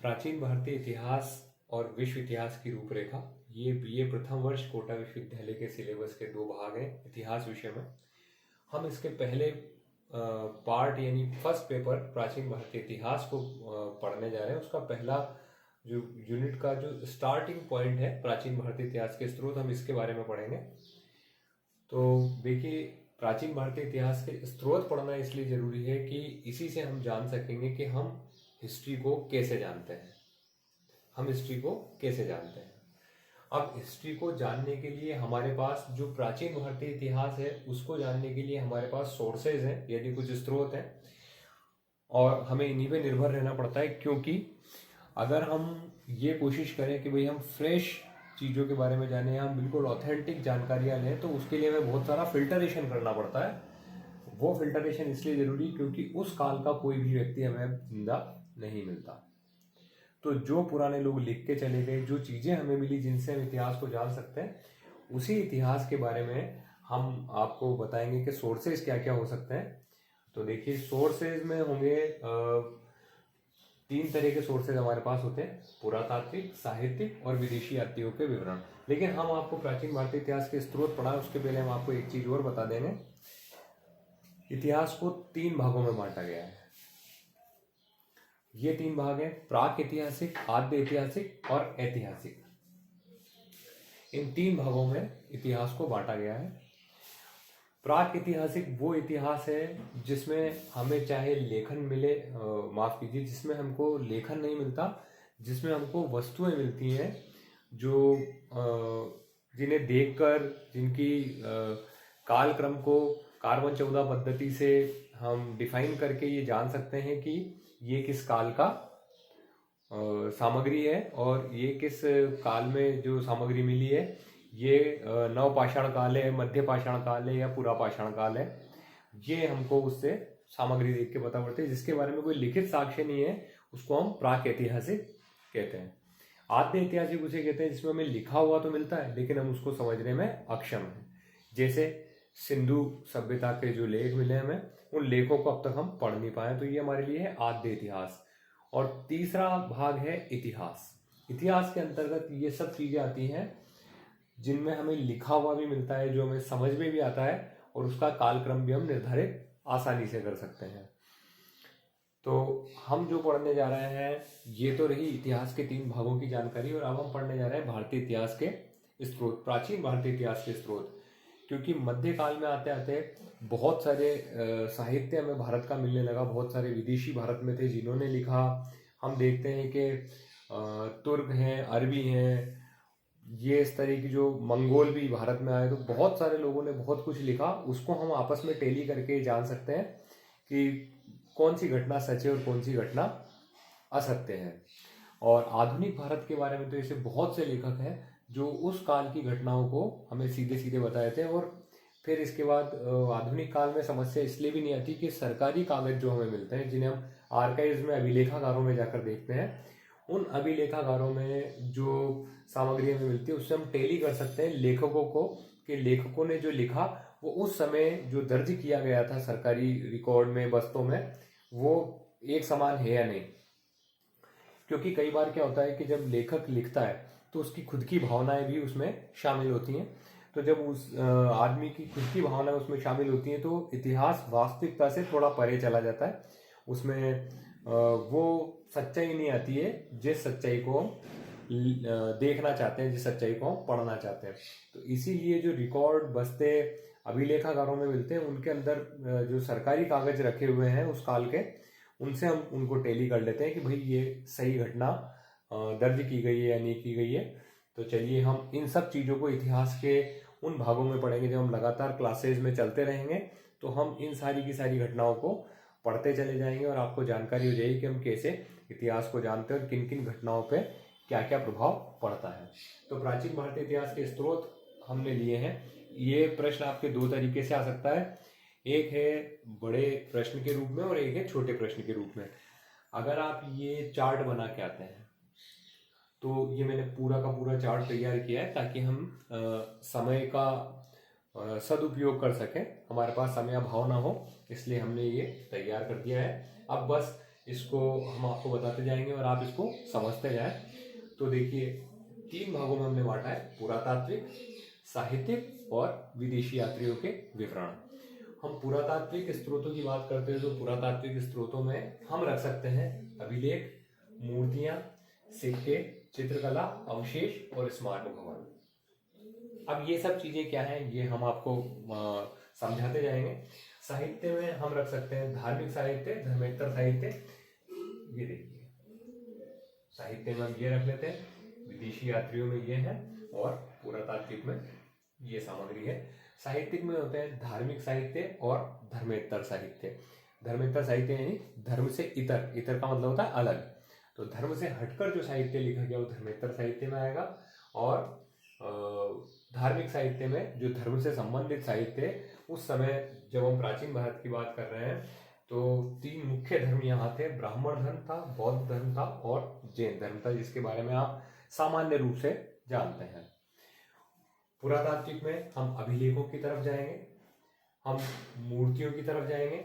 प्राचीन भारतीय इतिहास और विश्व इतिहास की रूपरेखा। ये बीए प्रथम वर्ष कोटा विश्वविद्यालय के सिलेबस के 2 भाग हैं इतिहास विषय में। हम इसके पहले पार्ट यानी फर्स्ट पेपर प्राचीन भारतीय इतिहास को पढ़ने जा रहे हैं। उसका पहला जो यूनिट का जो स्टार्टिंग पॉइंट है प्राचीन भारतीय इतिहास के स्रोत, हम इसके बारे में पढ़ेंगे। तो देखिए, प्राचीन भारतीय इतिहास के स्रोत पढ़ना इसलिए जरूरी है कि इसी से हम जान सकेंगे कि हम हिस्ट्री को कैसे जानते हैं। अब हिस्ट्री को जानने के लिए हमारे पास जो प्राचीन भारतीय इतिहास है उसको जानने के लिए हमारे पास सोर्सेज हैं, यानी कुछ स्रोत हैं, और हमें इन्हीं पे निर्भर रहना पड़ता है। क्योंकि अगर हम ये कोशिश करें कि भाई हम फ्रेश चीज़ों के बारे में जाने, हम बिल्कुल ऑथेंटिक जानकारियाँ लें, तो उसके लिए हमें बहुत सारा फिल्टरेशन करना पड़ता है। वो फिल्टरेशन इसलिए ज़रूरी क्योंकि उस काल का कोई भी व्यक्ति हमें जिंदा नहीं मिलता। तो जो पुराने लोग लिख के चले गए, जो चीज़ें हमें मिली जिनसे हम इतिहास को जान सकते हैं, उसी इतिहास के बारे में हम आपको बताएंगे कि सोर्सेज क्या क्या हो सकते हैं। तो देखिए, सोर्सेज में होंगे 3 तरह के सोर्सेज हमारे पास होते हैं: पुरातात्विक, साहित्यिक और विदेशी यात्रियों के विवरण। लेकिन हम आपको प्राचीन भारतीय इतिहास के स्रोत पढ़ा है, उसके पहले हम आपको एक चीज और बता देंगे। इतिहास को 3 भागों में बांटा गया है। ये 3 भाग हैं: प्राक ऐतिहासिक, आद्य ऐतिहासिक और ऐतिहासिक। इन 3 भागों में इतिहास को बांटा गया है। प्राक ऐतिहासिक वो इतिहास है जिसमें हमें चाहे लेखन मिले, माफ कीजिए, जिसमें हमको लेखन नहीं मिलता, जिसमें हमको वस्तुएं मिलती हैं जो जिन्हें देखकर, जिनकी कालक्रम को कार्बन 14 पद्धति से हम डिफाइन करके ये जान सकते हैं कि ये किस काल का सामग्री है और ये किस काल में जो सामग्री मिली है, ये नवपाषाण काल है, मध्य पाषाण काल है या पूरा पाषाण काल है। ये हमको उससे सामग्री देख के पता पड़ती है। जिसके बारे में कोई लिखित साक्ष्य नहीं है उसको हम प्राक ऐतिहासिक कहते हैं। आद्य ऐतिहासिक उसे कहते हैं जिसमें हमें लिखा हुआ तो मिलता है लेकिन हम उसको समझने में अक्षम हैं। जैसे सिंधु सभ्यता के जो लेख मिले हमें, उन लेखों को अब तक हम पढ़ नहीं पाए, तो ये हमारे लिए है आद्य इतिहास। और तीसरा भाग है इतिहास। इतिहास के अंतर्गत ये सब चीजें आती हैं जिनमें हमें लिखा हुआ भी मिलता है, जो हमें समझ में भी आता है, और उसका कालक्रम भी हम निर्धारित आसानी से कर सकते हैं। तो हम जो पढ़ने जा रहे हैं, ये तो रही इतिहास के 3 भागों की जानकारी, और अब हम पढ़ने जा रहे हैं भारतीय इतिहास के स्रोत, प्राचीन भारतीय इतिहास के स्रोत। क्योंकि मध्यकाल में आते आते बहुत सारे साहित्य हमें भारत का मिलने लगा, बहुत सारे विदेशी भारत में थे जिन्होंने लिखा। हम देखते हैं कि तुर्क हैं, अरबी हैं, ये इस तरह की जो मंगोल भी भारत में आए, तो बहुत सारे लोगों ने बहुत कुछ लिखा। उसको हम आपस में टेली करके जान सकते हैं कि कौन सी घटना सच है और कौन सी घटना असत्य है। और आधुनिक भारत के बारे में तो ऐसे बहुत से लेखक हैं जो उस काल की घटनाओं को हमें सीधे सीधे बताए थे। और फिर इसके बाद आधुनिक काल में समस्या इसलिए भी नहीं आती कि सरकारी कागज जो हमें मिलते हैं, जिन्हें हम आर्काइव्स में, अभिलेखागारों में जाकर देखते हैं, उन अभिलेखागारों में जो सामग्री हमें मिलती है उससे हम टेली कर सकते हैं लेखकों को, कि लेखकों ने जो लिखा वो उस समय जो दर्ज किया गया था सरकारी रिकॉर्ड में, बस्तों में, वो एक समान है या नहीं। क्योंकि कई बार क्या होता है कि जब लेखक लिखता है तो उसकी खुद की भावनाएं भी उसमें शामिल होती हैं। तो जब उस आदमी की खुद की भावनाएं उसमें शामिल होती हैं तो इतिहास वास्तविकता से थोड़ा परे चला जाता है। उसमें वो सच्चाई नहीं आती है जिस सच्चाई को हम देखना चाहते हैं, जिस सच्चाई को हम पढ़ना चाहते हैं। तो इसीलिए जो रिकॉर्ड बस्ते अभिलेखागारों में मिलते हैं, उनके अंदर जो सरकारी कागज रखे हुए हैं उस काल के, उनसे हम उनको टेली कर लेते हैं कि भाई ये सही घटना दर्ज की गई है या नहीं की गई है। तो चलिए, हम इन सब चीज़ों को इतिहास के उन भागों में पढ़ेंगे। जब हम लगातार क्लासेज में चलते रहेंगे तो हम इन सारी की सारी घटनाओं को पढ़ते चले जाएंगे और आपको जानकारी हो जाएगी कि हम कैसे इतिहास को जानते हैं और किन किन घटनाओं पे क्या क्या प्रभाव पड़ता है। तो प्राचीन भारतीय इतिहास के स्रोत हमने लिए हैं। ये प्रश्न आपके 2 तरीके से आ सकता है, एक है बड़े प्रश्न के रूप में और एक है छोटे प्रश्न के रूप में। अगर आप ये चार्ट बना के आते हैं, तो ये मैंने पूरा का पूरा चार्ट तैयार किया है ताकि हम समय का सदुपयोग कर सकें, हमारे पास समय अभाव ना हो, इसलिए हमने ये तैयार कर दिया है। अब बस इसको हम आपको बताते जाएंगे और आप इसको समझते जाएं। तो देखिए 3 भागों में हमने बांटा है, पुरातात्विक, साहित्यिक और विदेशी यात्रियों के विवरण। हम पुरातात्विक स्रोतों की बात करते हैं तो पुरातात्विक स्रोतों में हम रख सकते हैं अभिलेख, मूर्तियां, सिक्के, चित्रकला, अवशेष और स्मारक भवन। अब ये सब चीजें क्या हैं ये हम आपको समझाते जाएंगे। साहित्य में हम रख सकते हैं धार्मिक साहित्य, धर्मेतर साहित्य, ये देखिए साहित्य में हम ये रख लेते हैं, विदेशी यात्रियों में ये है और पुरातात्विक में ये सामग्री है। साहित्यिक में होते हैं धार्मिक साहित्य और धर्मेतर साहित्य। धर्मेतर साहित्य यानी धर्म से इतर, इतर का मतलब होता है अलग, तो धर्म से हटकर जो साहित्य लिखा गया वो धर्मेतर साहित्य में आएगा। और धार्मिक साहित्य में जो धर्म से संबंधित साहित्य है, उस समय जब हम प्राचीन भारत की बात कर रहे हैं तो 3 मुख्य धर्म यहाँ थे, ब्राह्मण धर्म था, बौद्ध धर्म था और जैन धर्म था, जिसके बारे में आप सामान्य रूप से जानते हैं। पुरातात्विक में हम अभिलेखों की तरफ जाएंगे, हम मूर्तियों की तरफ जाएंगे,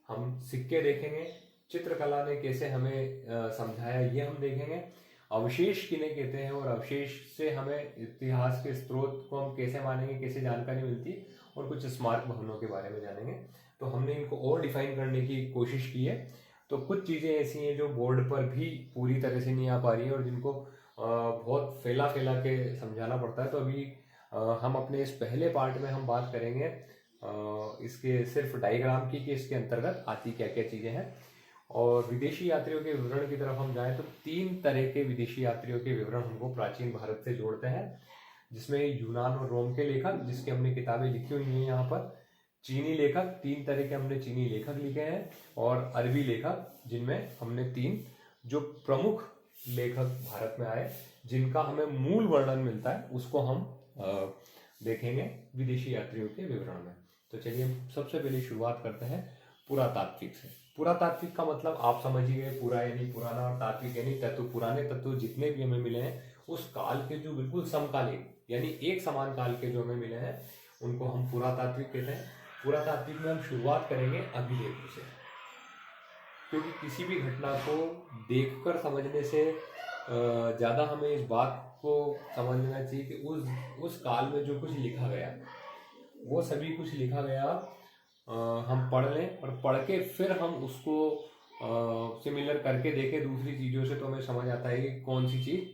हम सिक्के देखेंगे, चित्रकला ने कैसे हमें समझाया ये हम देखेंगे, अवशेष किन्हें कहते हैं और अवशेष से हमें इतिहास के स्रोत को हम कैसे मानेंगे, कैसे जानकारी मिलती है, और कुछ स्मारक भवनों के बारे में जानेंगे। तो हमने इनको और डिफाइन करने की कोशिश की है। तो कुछ चीज़ें ऐसी हैं जो बोर्ड पर भी पूरी तरह से नहीं आ पा रही है और जिनको बहुत फैला के समझाना पड़ता है। तो अभी हम अपने इस पहले पार्ट में हम बात करेंगे इसके सिर्फ डायग्राम की कि इसके अंतर्गत आती क्या क्या चीज़ें हैं। और विदेशी यात्रियों के विवरण की तरफ हम जाएं तो 3 तरह के विदेशी यात्रियों के विवरण हमको प्राचीन भारत से जोड़ते हैं, जिसमें यूनान और रोम के लेखक, जिसकी हमने किताबें लिखी हुई हैं यहाँ पर, चीनी लेखक, 3 तरह के हमने चीनी लेखक लिखे हैं, और अरबी लेखक, जिनमें हमने 3 जो प्रमुख लेखक भारत में आए जिनका हमें मूल वर्णन मिलता है उसको हम देखेंगे विदेशी यात्रियों के विवरण में। तो चलिए सबसे पहले शुरुआत करते हैं पुरातात्विक से। पुरातात्विक का मतलब आप समझ ही गए, पुरा यानी पुराना और तात्विक यानी तत्व। पुराने तत्व जितने भी हमें मिले हैं उस काल के जो बिल्कुल समकालीन यानी एक समान काल के जो हमें मिले हैं उनको हम पुरातात्विक कहते हैं। पुरातात्विक में हम शुरुआत करेंगे अभिलेखों से, क्योंकि किसी भी घटना को देखकर समझने से ज़्यादा हमें इस बात को समझना चाहिए कि उस काल में जो कुछ लिखा गया वो सभी कुछ लिखा गया हम पढ़ लें और पढ़ के फिर हम उसको सिमिलर करके देखें दूसरी चीज़ों से, तो हमें समझ आता है कि कौन सी चीज़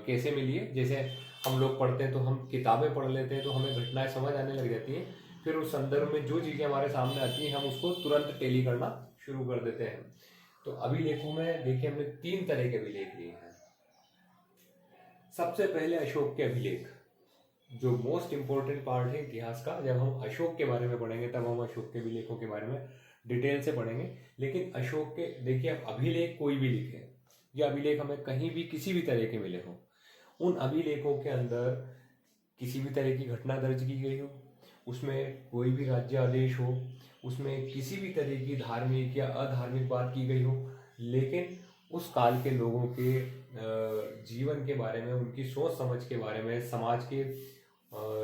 कैसे मिली है। जैसे हम लोग पढ़ते हैं तो हम किताबें पढ़ लेते हैं तो हमें घटनाएं समझ आने लग जाती हैं, फिर उस संदर्भ में जो चीज़ें हमारे सामने आती हैं हम उसको तुरंत टैली करना शुरू कर देते हैं। तो अभिलेखों में देखिए हमने 3 तरह के अभिलेख लिए हैं। सबसे पहले अशोक के अभिलेख, जो मोस्ट इम्पोर्टेंट पार्ट है इतिहास का। जब हम अशोक के बारे में पढ़ेंगे तब हम अशोक के अभिलेखों के बारे में डिटेल से पढ़ेंगे। लेकिन अशोक के देखिए अब अभिलेख कोई भी लिखे, ये अभिलेख हमें कहीं भी किसी भी तरह के मिले हों, उन अभिलेखों के अंदर किसी भी तरह की घटना दर्ज की गई हो, उसमें कोई भी राज्य आदेश हो, उसमें किसी भी तरह की धार्मिक या अधार्मिक बात की गई हो, लेकिन उस काल के लोगों के जीवन के बारे में, उनकी सोच समझ के बारे में, समाज के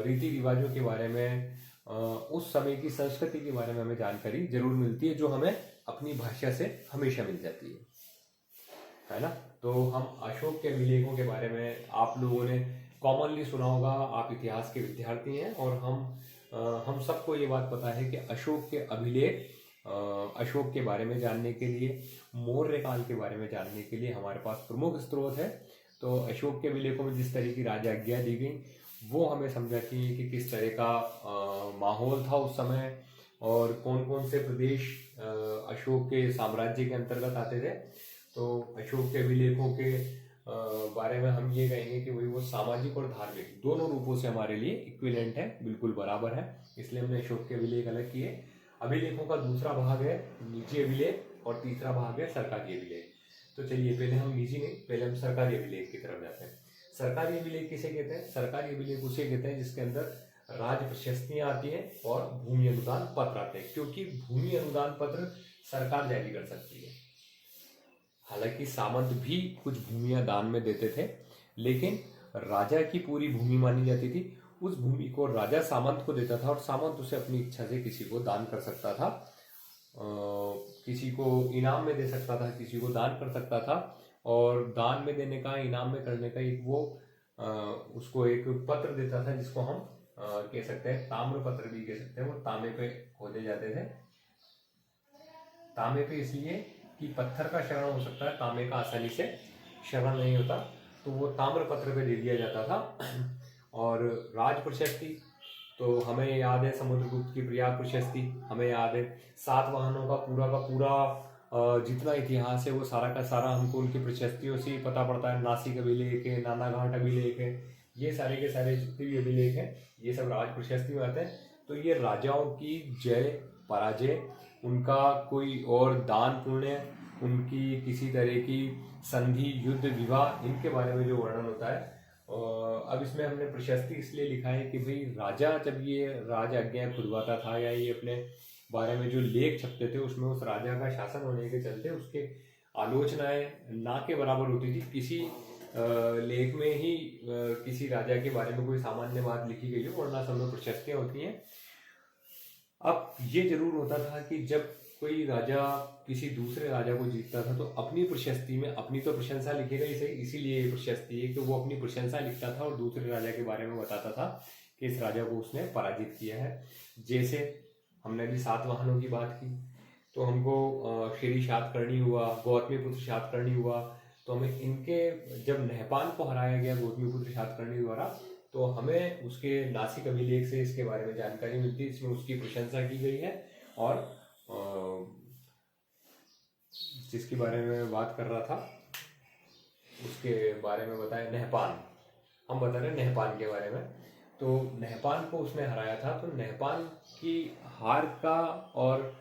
रीति रिवाजों के बारे में, उस समय की संस्कृति के बारे में हमें जानकारी जरूर मिलती है, जो हमें अपनी भाषा से हमेशा मिल जाती है ना। तो हम अशोक के अभिलेखों के बारे में आप लोगों ने कॉमनली सुना होगा, आप इतिहास के विद्यार्थी हैं और हम सबको ये बात पता है कि अशोक के अभिलेख, अशोक के बारे में जानने के लिए, मौर्य काल के बारे में जानने के लिए हमारे पास प्रमुख स्रोत है। तो अशोक के अभिलेखों में जिस तरह की राजआज्ञा दी गई वो हमें समझाती है कि किस तरह का माहौल था उस समय और कौन कौन से प्रदेश अशोक के साम्राज्य के अंतर्गत आते थे। तो अशोक के अभिलेखों के बारे में हम ये कहेंगे कि वही वो सामाजिक और धार्मिक दोनों रूपों से हमारे लिए इक्विवेलेंट है, बिल्कुल बराबर है, इसलिए हमने अशोक के अभिलेख अलग किए। अभिलेखों का दूसरा भाग है निजी अभिलेख और तीसरा भाग है सरकारी अभिलेख। तो चलिए पहले हम निजी नहीं, पहले हम सरकारी अभिलेख की तरफ जाते हैं। सरकारी अभिलेख किसे कहते हैं? सरकारी अभिलेख उसे कहते हैं जिसके अंदर राज प्रशस्तियां आती हैं और भूमि अनुदान पत्र आते हैं, क्योंकि भूमि अनुदान पत्र सरकार जारी कर सकती है। हालांकि सामंत भी कुछ भूमियां दान में देते थे, लेकिन राजा की पूरी भूमि मानी जाती थी। उस भूमि को राजा सामंत को देता था और सामंत उसे अपनी इच्छा से किसी को दान कर सकता था, किसी को इनाम में दे सकता था, किसी को दान कर सकता था, और दान में देने का, इनाम में करने का एक वो उसको एक पत्र देता था, जिसको हम कह सकते हैं ताम्र पत्र भी कह सकते हैं। वो तांबे पे खोदे जाते थे। तांबे पे इसलिए कि पत्थर का शरण हो सकता है, तांबे का आसानी से शरण नहीं होता, तो वो ताम्र पत्र पे दे दिया जाता था। और राज प्रशस्ति तो हमें याद है, समुद्रगुप्त की प्रयाग प्रशस्ति हमें याद है। सातवाहनों का पूरा जितना इतिहास है वो सारा का सारा हमको उनकी प्रशस्तियों से ही पता पड़ता है। नासिक अभिलेख है, नानाघाट अभिलेख है, ये सारे के सारे जितने भी अभिलेख हैं ये सब राज प्रशस्ति में आते हैं। तो ये राजाओं की जय पराजय, उनका कोई और दान पुण्य, उनकी किसी तरह की संधि, युद्ध, विवाह, इनके बारे में जो वर्णन होता है। अब इसमें हमने प्रशस्ति इसलिए लिखा है कि भाई राजा जब ये राज आज्ञा खुलवाता था या ये अपने बारे में जो लेख छपते थे उसमें उस राजा का शासन होने के चलते उसके आलोचनाएं ना के बराबर होती थी। किसी लेख में ही किसी राजा के बारे में कोई सामान्य बात लिखी गई हो, वरना सब में प्रशस्तियां होती हैं। अब ये जरूर होता था कि जब कोई राजा किसी दूसरे राजा को जीतता था तो अपनी प्रशस्ति में अपनी तो प्रशंसा लिखेगा ही सही, इसीलिए ये प्रशस्ति है कि वो अपनी प्रशंसा लिखता था और दूसरे राजा के बारे में बताता था कि इस राजा को उसने पराजित किया है। जैसे हमने अभी सातवाहनों की बात की, तो हमको श्री शातकर्णी हुआ, गौतमीपुत्र शातकर्णी हुआ, तो हमें इनके जब नहपान को हराया गया गौतमीपुत्र शातकर्णी द्वारा, तो हमें उसके नासिक अभिलेख से इसके बारे में जानकारी मिलती है, इसमें उसकी प्रशंसा की गई है। और जिसके बारे में मैं बात कर रहा था उसके बारे में बताया नहपान, हम बता रहे हैं नहपान के बारे में। तो नहपान को उसने हराया था, तो नहपान की हार का और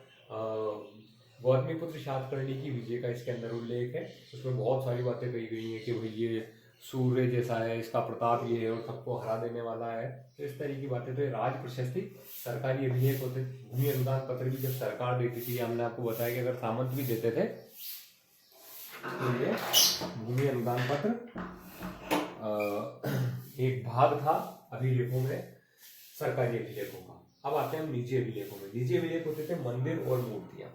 गौतमीपुत्र शातकर्णी की विजय का इसके अंदर उल्लेख है। उसमें बहुत सारी बातें कही गई हैं कि भाई ये सूर्य जैसा है, इसका प्रताप ये है और सबको हरा देने वाला है, तो इस तरह की बातें। तो ये राज प्रशस्ति सरकारी अभिलेख होते। भूमि अनुदान पत्र भी जब सरकार देती थी, हमने आपको बताया कि अगर सामंत भी देते थे तो ये भूमि अनुदान पत्र एक भाग था अभिलेखों में, सरकारी अभिलेखों का। अब आते हैं हम निजी अभिलेखों में। निजी अभिलेख होते थे मंदिर और मूर्तियां।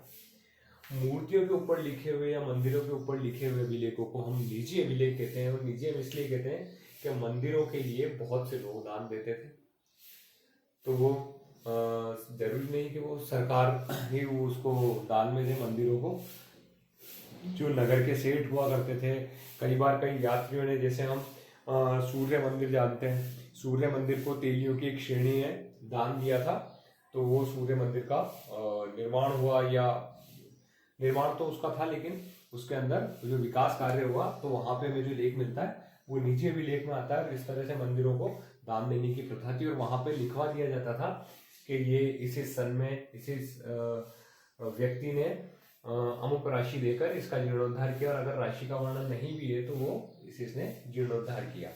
मूर्तियों के ऊपर लिखे हुए या मंदिरों के ऊपर लिखे हुए अभिलेखों को हम निजी अभिलेख कहते हैं। और निजी हम इसलिए कहते हैं कि मंदिरों के लिए बहुत से लोग दान देते थे, तो वो जरूरी नहीं कि वो सरकार ही उसको दान में दे मंदिरों को। जो नगर के सेठ हुआ करते थे, कई बार कई यात्रियों ने, जैसे हम सूर्य मंदिर जानते हैं, सूर्य मंदिर को तेलियों की एक श्रेणी ने दान दिया था, तो वो सूर्य मंदिर का निर्माण हुआ, या निर्माण तो उसका था लेकिन उसके अंदर जो विकास कार्य हुआ, तो वहां पे हमें जो लेख मिलता है वो निजी अभिलेख में आता है। इस तरह से मंदिरों को दान देने की प्रथा थी और वहां पे लिखवा दिया जाता था कि ये इसी सन में इसी व्यक्ति ने अमुक राशि देकर इसका जीर्णोद्धार किया, और अगर राशि का वर्णन नहीं भी है तो वो इसने जीर्णोद्धार किया।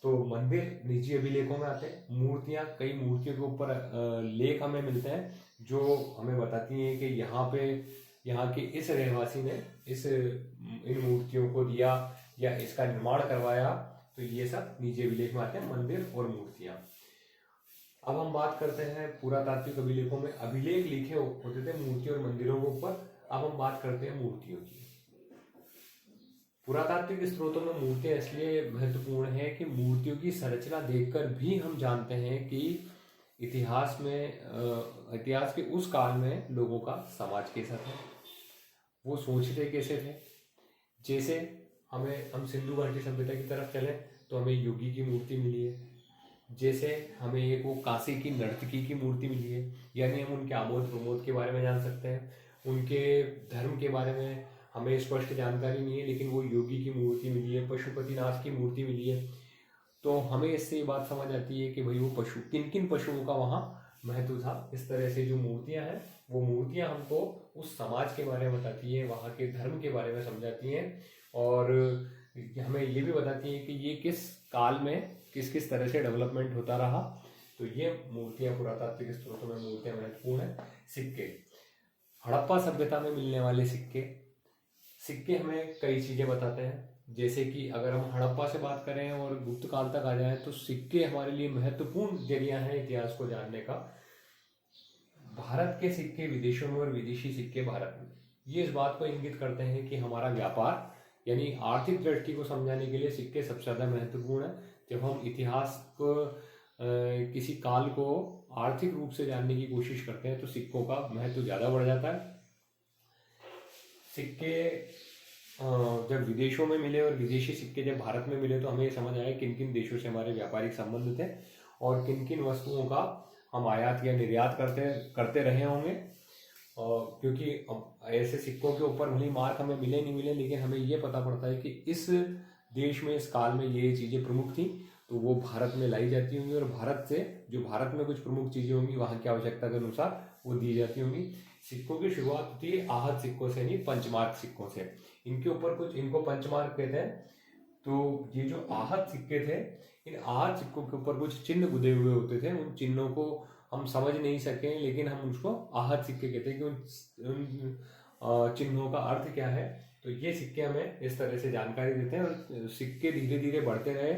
तो मंदिर निजी अभिलेखों में आते हैं। मूर्तियां, कई मूर्तियों के ऊपर लेख हमें मिलते हैं जो हमें बताती हैं कि यहाँ के इस रहवासी ने इन मूर्तियों को दिया या इसका निर्माण करवाया, तो ये सब निजी अभिलेख में आते हैं, मंदिर और मूर्तियां। अब हम बात करते हैं पुरातात्विक अभिलेखों में। अभिलेख लिखे होते थे मूर्ति और मंदिरों के ऊपर। अब हम बात करते हैं मूर्तियों की। पुरातात्विक स्रोतों में मूर्तियां इसलिए महत्वपूर्ण है कि मूर्तियों की संरचना देखकर भी हम जानते हैं कि इतिहास के उस काल में लोगों का समाज कैसा था, वो सोचते कैसे थे। जैसे हम सिंधु घाटी सभ्यता की तरफ चले तो हमें योगी की मूर्ति मिली है, जैसे हमें एक वो काशी की नर्तकी की मूर्ति मिली है, यानी हम उनके आमोद प्रमोद के बारे में जान सकते हैं। उनके धर्म के बारे में हमें स्पष्ट जानकारी नहीं है, लेकिन वो योगी की मूर्ति मिली है, पशुपतिनाथ की मूर्ति मिली है। तो हमें इससे ये बात समझ आती है कि भाई वो किन किन पशुओं का वहाँ महत्व था। इस तरह से जो मूर्तियाँ हैं वो मूर्तियाँ हमको उस समाज के बारे में बताती हैं, वहाँ के धर्म के बारे में समझाती हैं, और हमें ये भी बताती हैं कि ये किस काल में किस किस तरह से डेवलपमेंट होता रहा। तो ये मूर्तियाँ पुरातात्विक स्रोतों में मूर्तियाँ महत्वपूर्ण है। सिक्के, हड़प्पा सभ्यता में मिलने वाले सिक्के हमें कई चीज़ें बताते हैं। जैसे कि अगर हम हड़प्पा से बात करें और गुप्त काल तक आ जाएं तो सिक्के हमारे लिए महत्वपूर्ण जरिया है इतिहास को जानने का। भारत के सिक्के विदेशों में और विदेशी सिक्के भारत में, ये इस बात को इंगित करते हैं कि हमारा व्यापार यानी आर्थिक दृष्टि को समझाने के लिए सिक्के सबसे ज़्यादा महत्वपूर्ण है। जब हम इतिहास को किसी काल को आर्थिक रूप से जानने की कोशिश करते हैं तो सिक्कों का महत्व ज़्यादा बढ़ जाता है। सिक्के जब विदेशों में मिले और विदेशी सिक्के जब भारत में मिले तो हमें ये समझ आया किन किन देशों से हमारे व्यापारिक संबंध थे और किन किन वस्तुओं का हम आयात या निर्यात करते रहे होंगे। क्योंकि ऐसे सिक्कों के ऊपर भले मार्क हमें मिले नहीं मिले, लेकिन हमें ये पता पड़ता है कि इस देश में इस काल में ये चीज़ें प्रमुख थी तो वो भारत में लाई जाती होंगी और भारत से जो भारत में कुछ प्रमुख चीज़ें होंगी वहाँ की आवश्यकता के अनुसार वो दी जाती होंगी। सिक्कों की शुरुआत होती है आहत सिक्कों से, नहीं पंचमार्क सिक्कों से। इनके ऊपर कुछ, इनको पंचमार्क कहते हैं। तो ये जो आहत सिक्के थे, इन आहत सिक्कों के ऊपर कुछ चिन्ह गुदे हुए होते थे। उन चिन्हों को हम समझ नहीं सके लेकिन हम उसको आहत सिक्के कहते हैं कि उन चिन्हों का अर्थ क्या है। तो ये सिक्के हमें इस तरह से जानकारी देते हैं और सिक्के धीरे धीरे बढ़ते रहे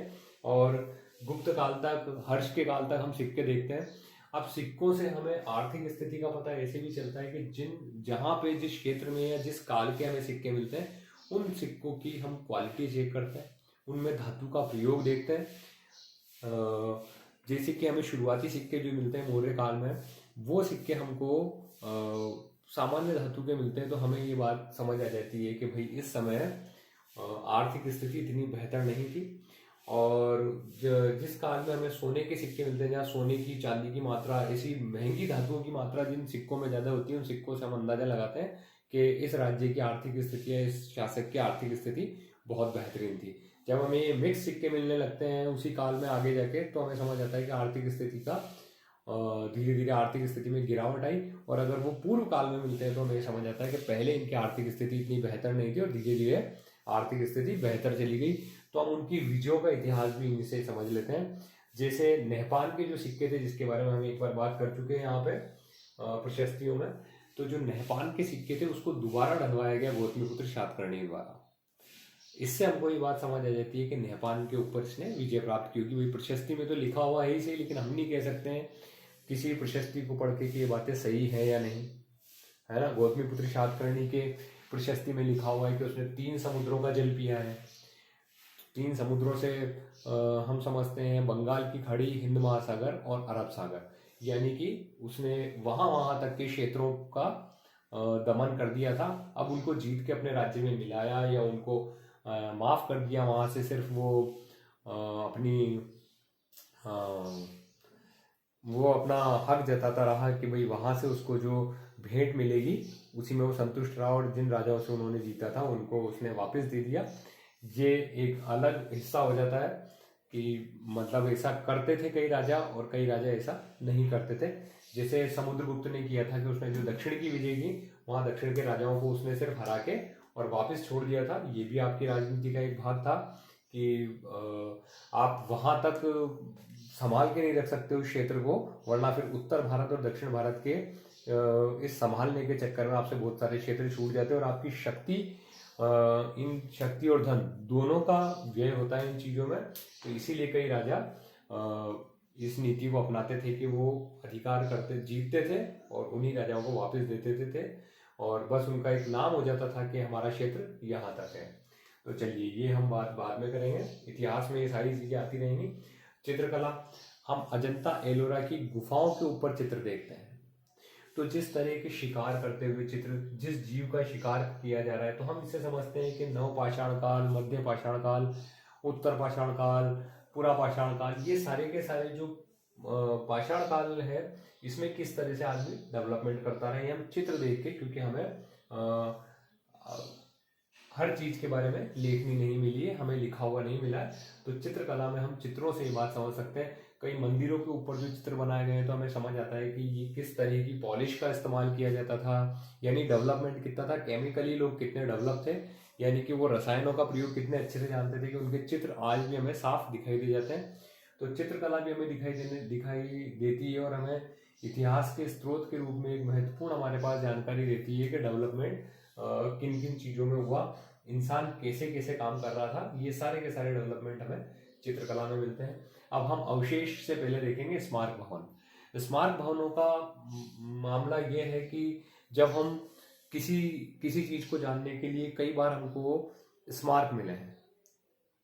और गुप्त काल तक, हर्ष के काल तक हम सिक्के देखते हैं। अब सिक्कों से हमें आर्थिक स्थिति का पता ऐसे भी चलता है कि जहाँ पे जिस क्षेत्र में या जिस काल के हमें सिक्के मिलते हैं उन सिक्कों की हम क्वालिटी चेक करते हैं, उनमें धातु का प्रयोग देखते हैं। जैसे कि हमें शुरुआती सिक्के जो मिलते हैं मौर्य काल में, वो सिक्के हमको सामान्य धातु के मिलते हैं तो हमें ये बात समझ आ जाती है कि भाई इस समय आर्थिक स्थिति इतनी बेहतर नहीं थी। और जिस काल में हमें सोने के सिक्के मिलते हैं, जहाँ सोने की चांदी की मात्रा, ऐसी महंगी धातुओं की मात्रा जिन सिक्कों में ज़्यादा होती है, उन सिक्कों से हम अंदाजा लगाते हैं कि इस राज्य की आर्थिक स्थिति या इस शासक की आर्थिक स्थिति बहुत बेहतरीन थी। जब हमें मिक्स सिक्के मिलने लगते हैं उसी काल में आगे जाके तो हमें समझ आता है कि आर्थिक स्थिति का धीरे धीरे आर्थिक स्थिति में गिरावट आई। और अगर वो पूर्व काल में मिलते हैं तो हमें समझ आता है कि पहले इनकी आर्थिक स्थिति इतनी बेहतर नहीं थी और धीरे धीरे आर्थिक स्थिति बेहतर चली गई। तो हम उनकी विजयों का इतिहास भी इनसे समझ लेते हैं। जैसे नेहपान के जो सिक्के थे जिसके बारे में हम एक बार बात कर चुके हैं यहाँ पे प्रशस्तियों में, तो जो नेहपान के सिक्के थे उसको दोबारा ढलवाया गया गौतमीपुत्र सातकर्णी द्वारा। इससे हमको ये बात समझ आ जाती है कि नेहपान के ऊपर इसने विजय प्राप्त की होगी। वही प्रशस्ति में तो लिखा हुआ है ही सही, लेकिन हम नहीं कह सकते हैं किसी प्रशस्ति को पढ़ के कि ये बातें सही है या नहीं, है ना। गौतमीपुत्र सातकर्णी के प्रशस्ति में लिखा हुआ है कि उसने 3 समुद्रों का जल पिया है। 3 समुद्रों से हम समझते हैं बंगाल की खाड़ी, हिंद महासागर और अरब सागर, यानी कि उसने वहाँ तक के क्षेत्रों का दमन कर दिया था। अब उनको जीत के अपने राज्य में मिलाया या उनको माफ़ कर दिया। वहाँ से सिर्फ वो अपना हक जताता रहा कि भाई वहाँ से उसको जो भेंट मिलेगी उसी में वो संतुष्ट रहा और जिन राजाओं से उन्होंने जीता था उनको उसने वापस दे दिया। ये एक अलग हिस्सा हो जाता है कि मतलब ऐसा करते थे कई राजा और कई राजा ऐसा नहीं करते थे। जैसे समुद्रगुप्त ने किया था कि उसने जो दक्षिण की विजय की, वहाँ दक्षिण के राजाओं को उसने सिर्फ हरा के और वापस छोड़ दिया था। ये भी आपकी राजनीति का एक भाग था कि आप वहाँ तक संभाल के नहीं रख सकते उस क्षेत्र को, वरना फिर उत्तर भारत और दक्षिण भारत के इस संभालने के चक्कर में आपसे बहुत सारे क्षेत्र छूट जाते हैं और आपकी शक्ति, इन शक्ति और धन दोनों का व्यय होता है इन चीज़ों में। तो इसीलिए कई राजा इस नीति को अपनाते थे कि वो अधिकार करते जीतते थे और उन्हीं राजाओं को वापस दे देते थे और बस उनका एक नाम हो जाता था कि हमारा क्षेत्र यहाँ तक है। तो चलिए ये हम बात बाद में करेंगे, इतिहास में ये सारी चीज़ें आती रहेंगी। चित्रकला, हम अजंता एलोरा की गुफाओं के ऊपर चित्र देखते हैं। तो जिस तरह के शिकार करते हुए चित्र, जिस जीव का शिकार किया जा रहा है, तो हम इससे समझते हैं कि नवपाषाण काल, मध्य पाषाण काल, उत्तर पाषाण काल, पूरा पाषाण काल, ये सारे के सारे जो पाषाण काल है इसमें किस तरह से आदमी डेवलपमेंट करता रहे हम चित्र देख के, क्योंकि हमें हर चीज़ के बारे में लेखनी नहीं मिली है, हमें लिखा हुआ नहीं मिला है। तो चित्रकला में हम चित्रों से ये बात समझ सकते हैं। कई मंदिरों के ऊपर जो चित्र बनाए गए हैं तो हमें समझ आता है कि ये किस तरह की पॉलिश का इस्तेमाल किया जाता था, यानी डेवलपमेंट कितना था, केमिकली लोग कितने डेवलप थे, यानी कि वो रसायनों का प्रयोग कितने अच्छे से जानते थे कि उनके चित्र आज भी हमें साफ दिखाई दे जाते हैं। तो चित्रकला भी हमें दिखाई देती है और हमें इतिहास के स्रोत के रूप में एक महत्वपूर्ण हमारे पास जानकारी देती है कि डेवलपमेंट किन किन चीज़ों में हुआ, इंसान कैसे कैसे काम कर रहा था। ये सारे के सारे डेवलपमेंट हमें चित्रकला में मिलते हैं। अब हम अवशेष से पहले देखेंगे स्मारक भवन। स्मारक भवनों का मामला ये है कि जब हम किसी किसी चीज को जानने के लिए कई बार हमको स्मारक मिले हैं,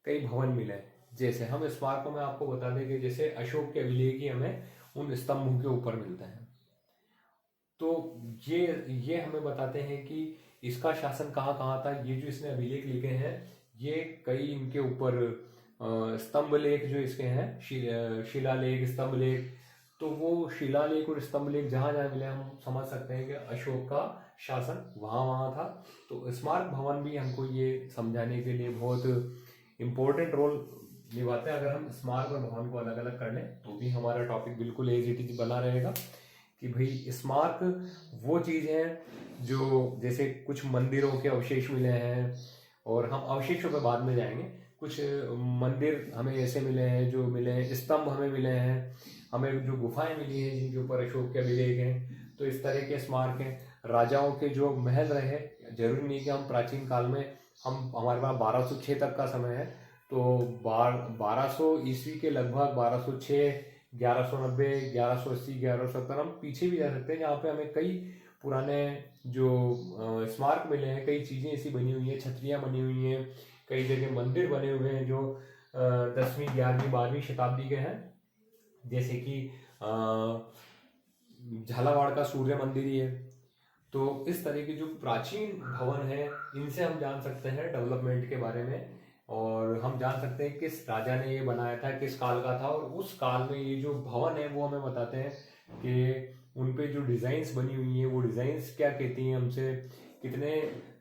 कई भवन मिले हैं। जैसे हम स्मारकों में आपको बता दें कि जैसे अशोक के अभिलेख ही हमें उन स्तंभों के ऊपर मिलते हैं। तो ये हमें बताते हैं कि इसका शासन कहाँ कहाँ था। ये जो इसने अभिलेख लिखे हैं, ये कई इनके ऊपर स्तंभ लेख जो इसके हैं, शिलालेख, स्तंभ लेख, तो वो शिलालेख और स्तंभ लेख जहाँ जहाँ मिले हम समझ सकते हैं कि अशोक का शासन वहाँ वहाँ था। तो स्मारक भवन भी हमको ये समझाने के लिए बहुत इम्पोर्टेंट रोल निभाते हैं। अगर हम स्मारक और भवन को अलग अलग कर लें तो भी हमारा टॉपिक बिल्कुल एज इट इज बना रहेगा कि भाई स्मारक वो चीज़ है जो जैसे कुछ मंदिरों के अवशेष मिले हैं, और हम अवशेषों पे बाद में जाएंगे। कुछ मंदिर हमें ऐसे मिले हैं जो मिले हैं, स्तंभ हमें मिले हैं, हमें जो गुफाएं मिली हैं जिनके ऊपर अशोक के अभिलेख हैं, तो इस तरह के स्मारक हैं। राजाओं के जो महल रहे, जरूरी नहीं कि हम प्राचीन काल में हमारे पास 1206 तक का समय है, तो 1200 ईस्वी के लगभग 1206, 1190, 1180, 1170 हम पीछे भी जा सकते हैं, जहाँ पे हमें कई पुराने जो स्मारक मिले हैं, कई चीज़ें ऐसी बनी हुई हैं, छतरियाँ बनी हुई हैं, कई जगह मंदिर बने हुए हैं जो 10वीं, 11वीं, 12वीं शताब्दी के हैं। जैसे कि झालावाड़ का सूर्य मंदिर ही है। तो इस तरह के जो प्राचीन भवन है, इनसे हम जान सकते हैं डेवलपमेंट के बारे में, और हम जान सकते हैं किस राजा ने ये बनाया था, किस काल का था, और उस काल में ये जो भवन है वो हमें बताते हैं कि उन पे जो डिजाइन्स बनी हुई है वो डिजाइन्स क्या कहती हैं हमसे, कितने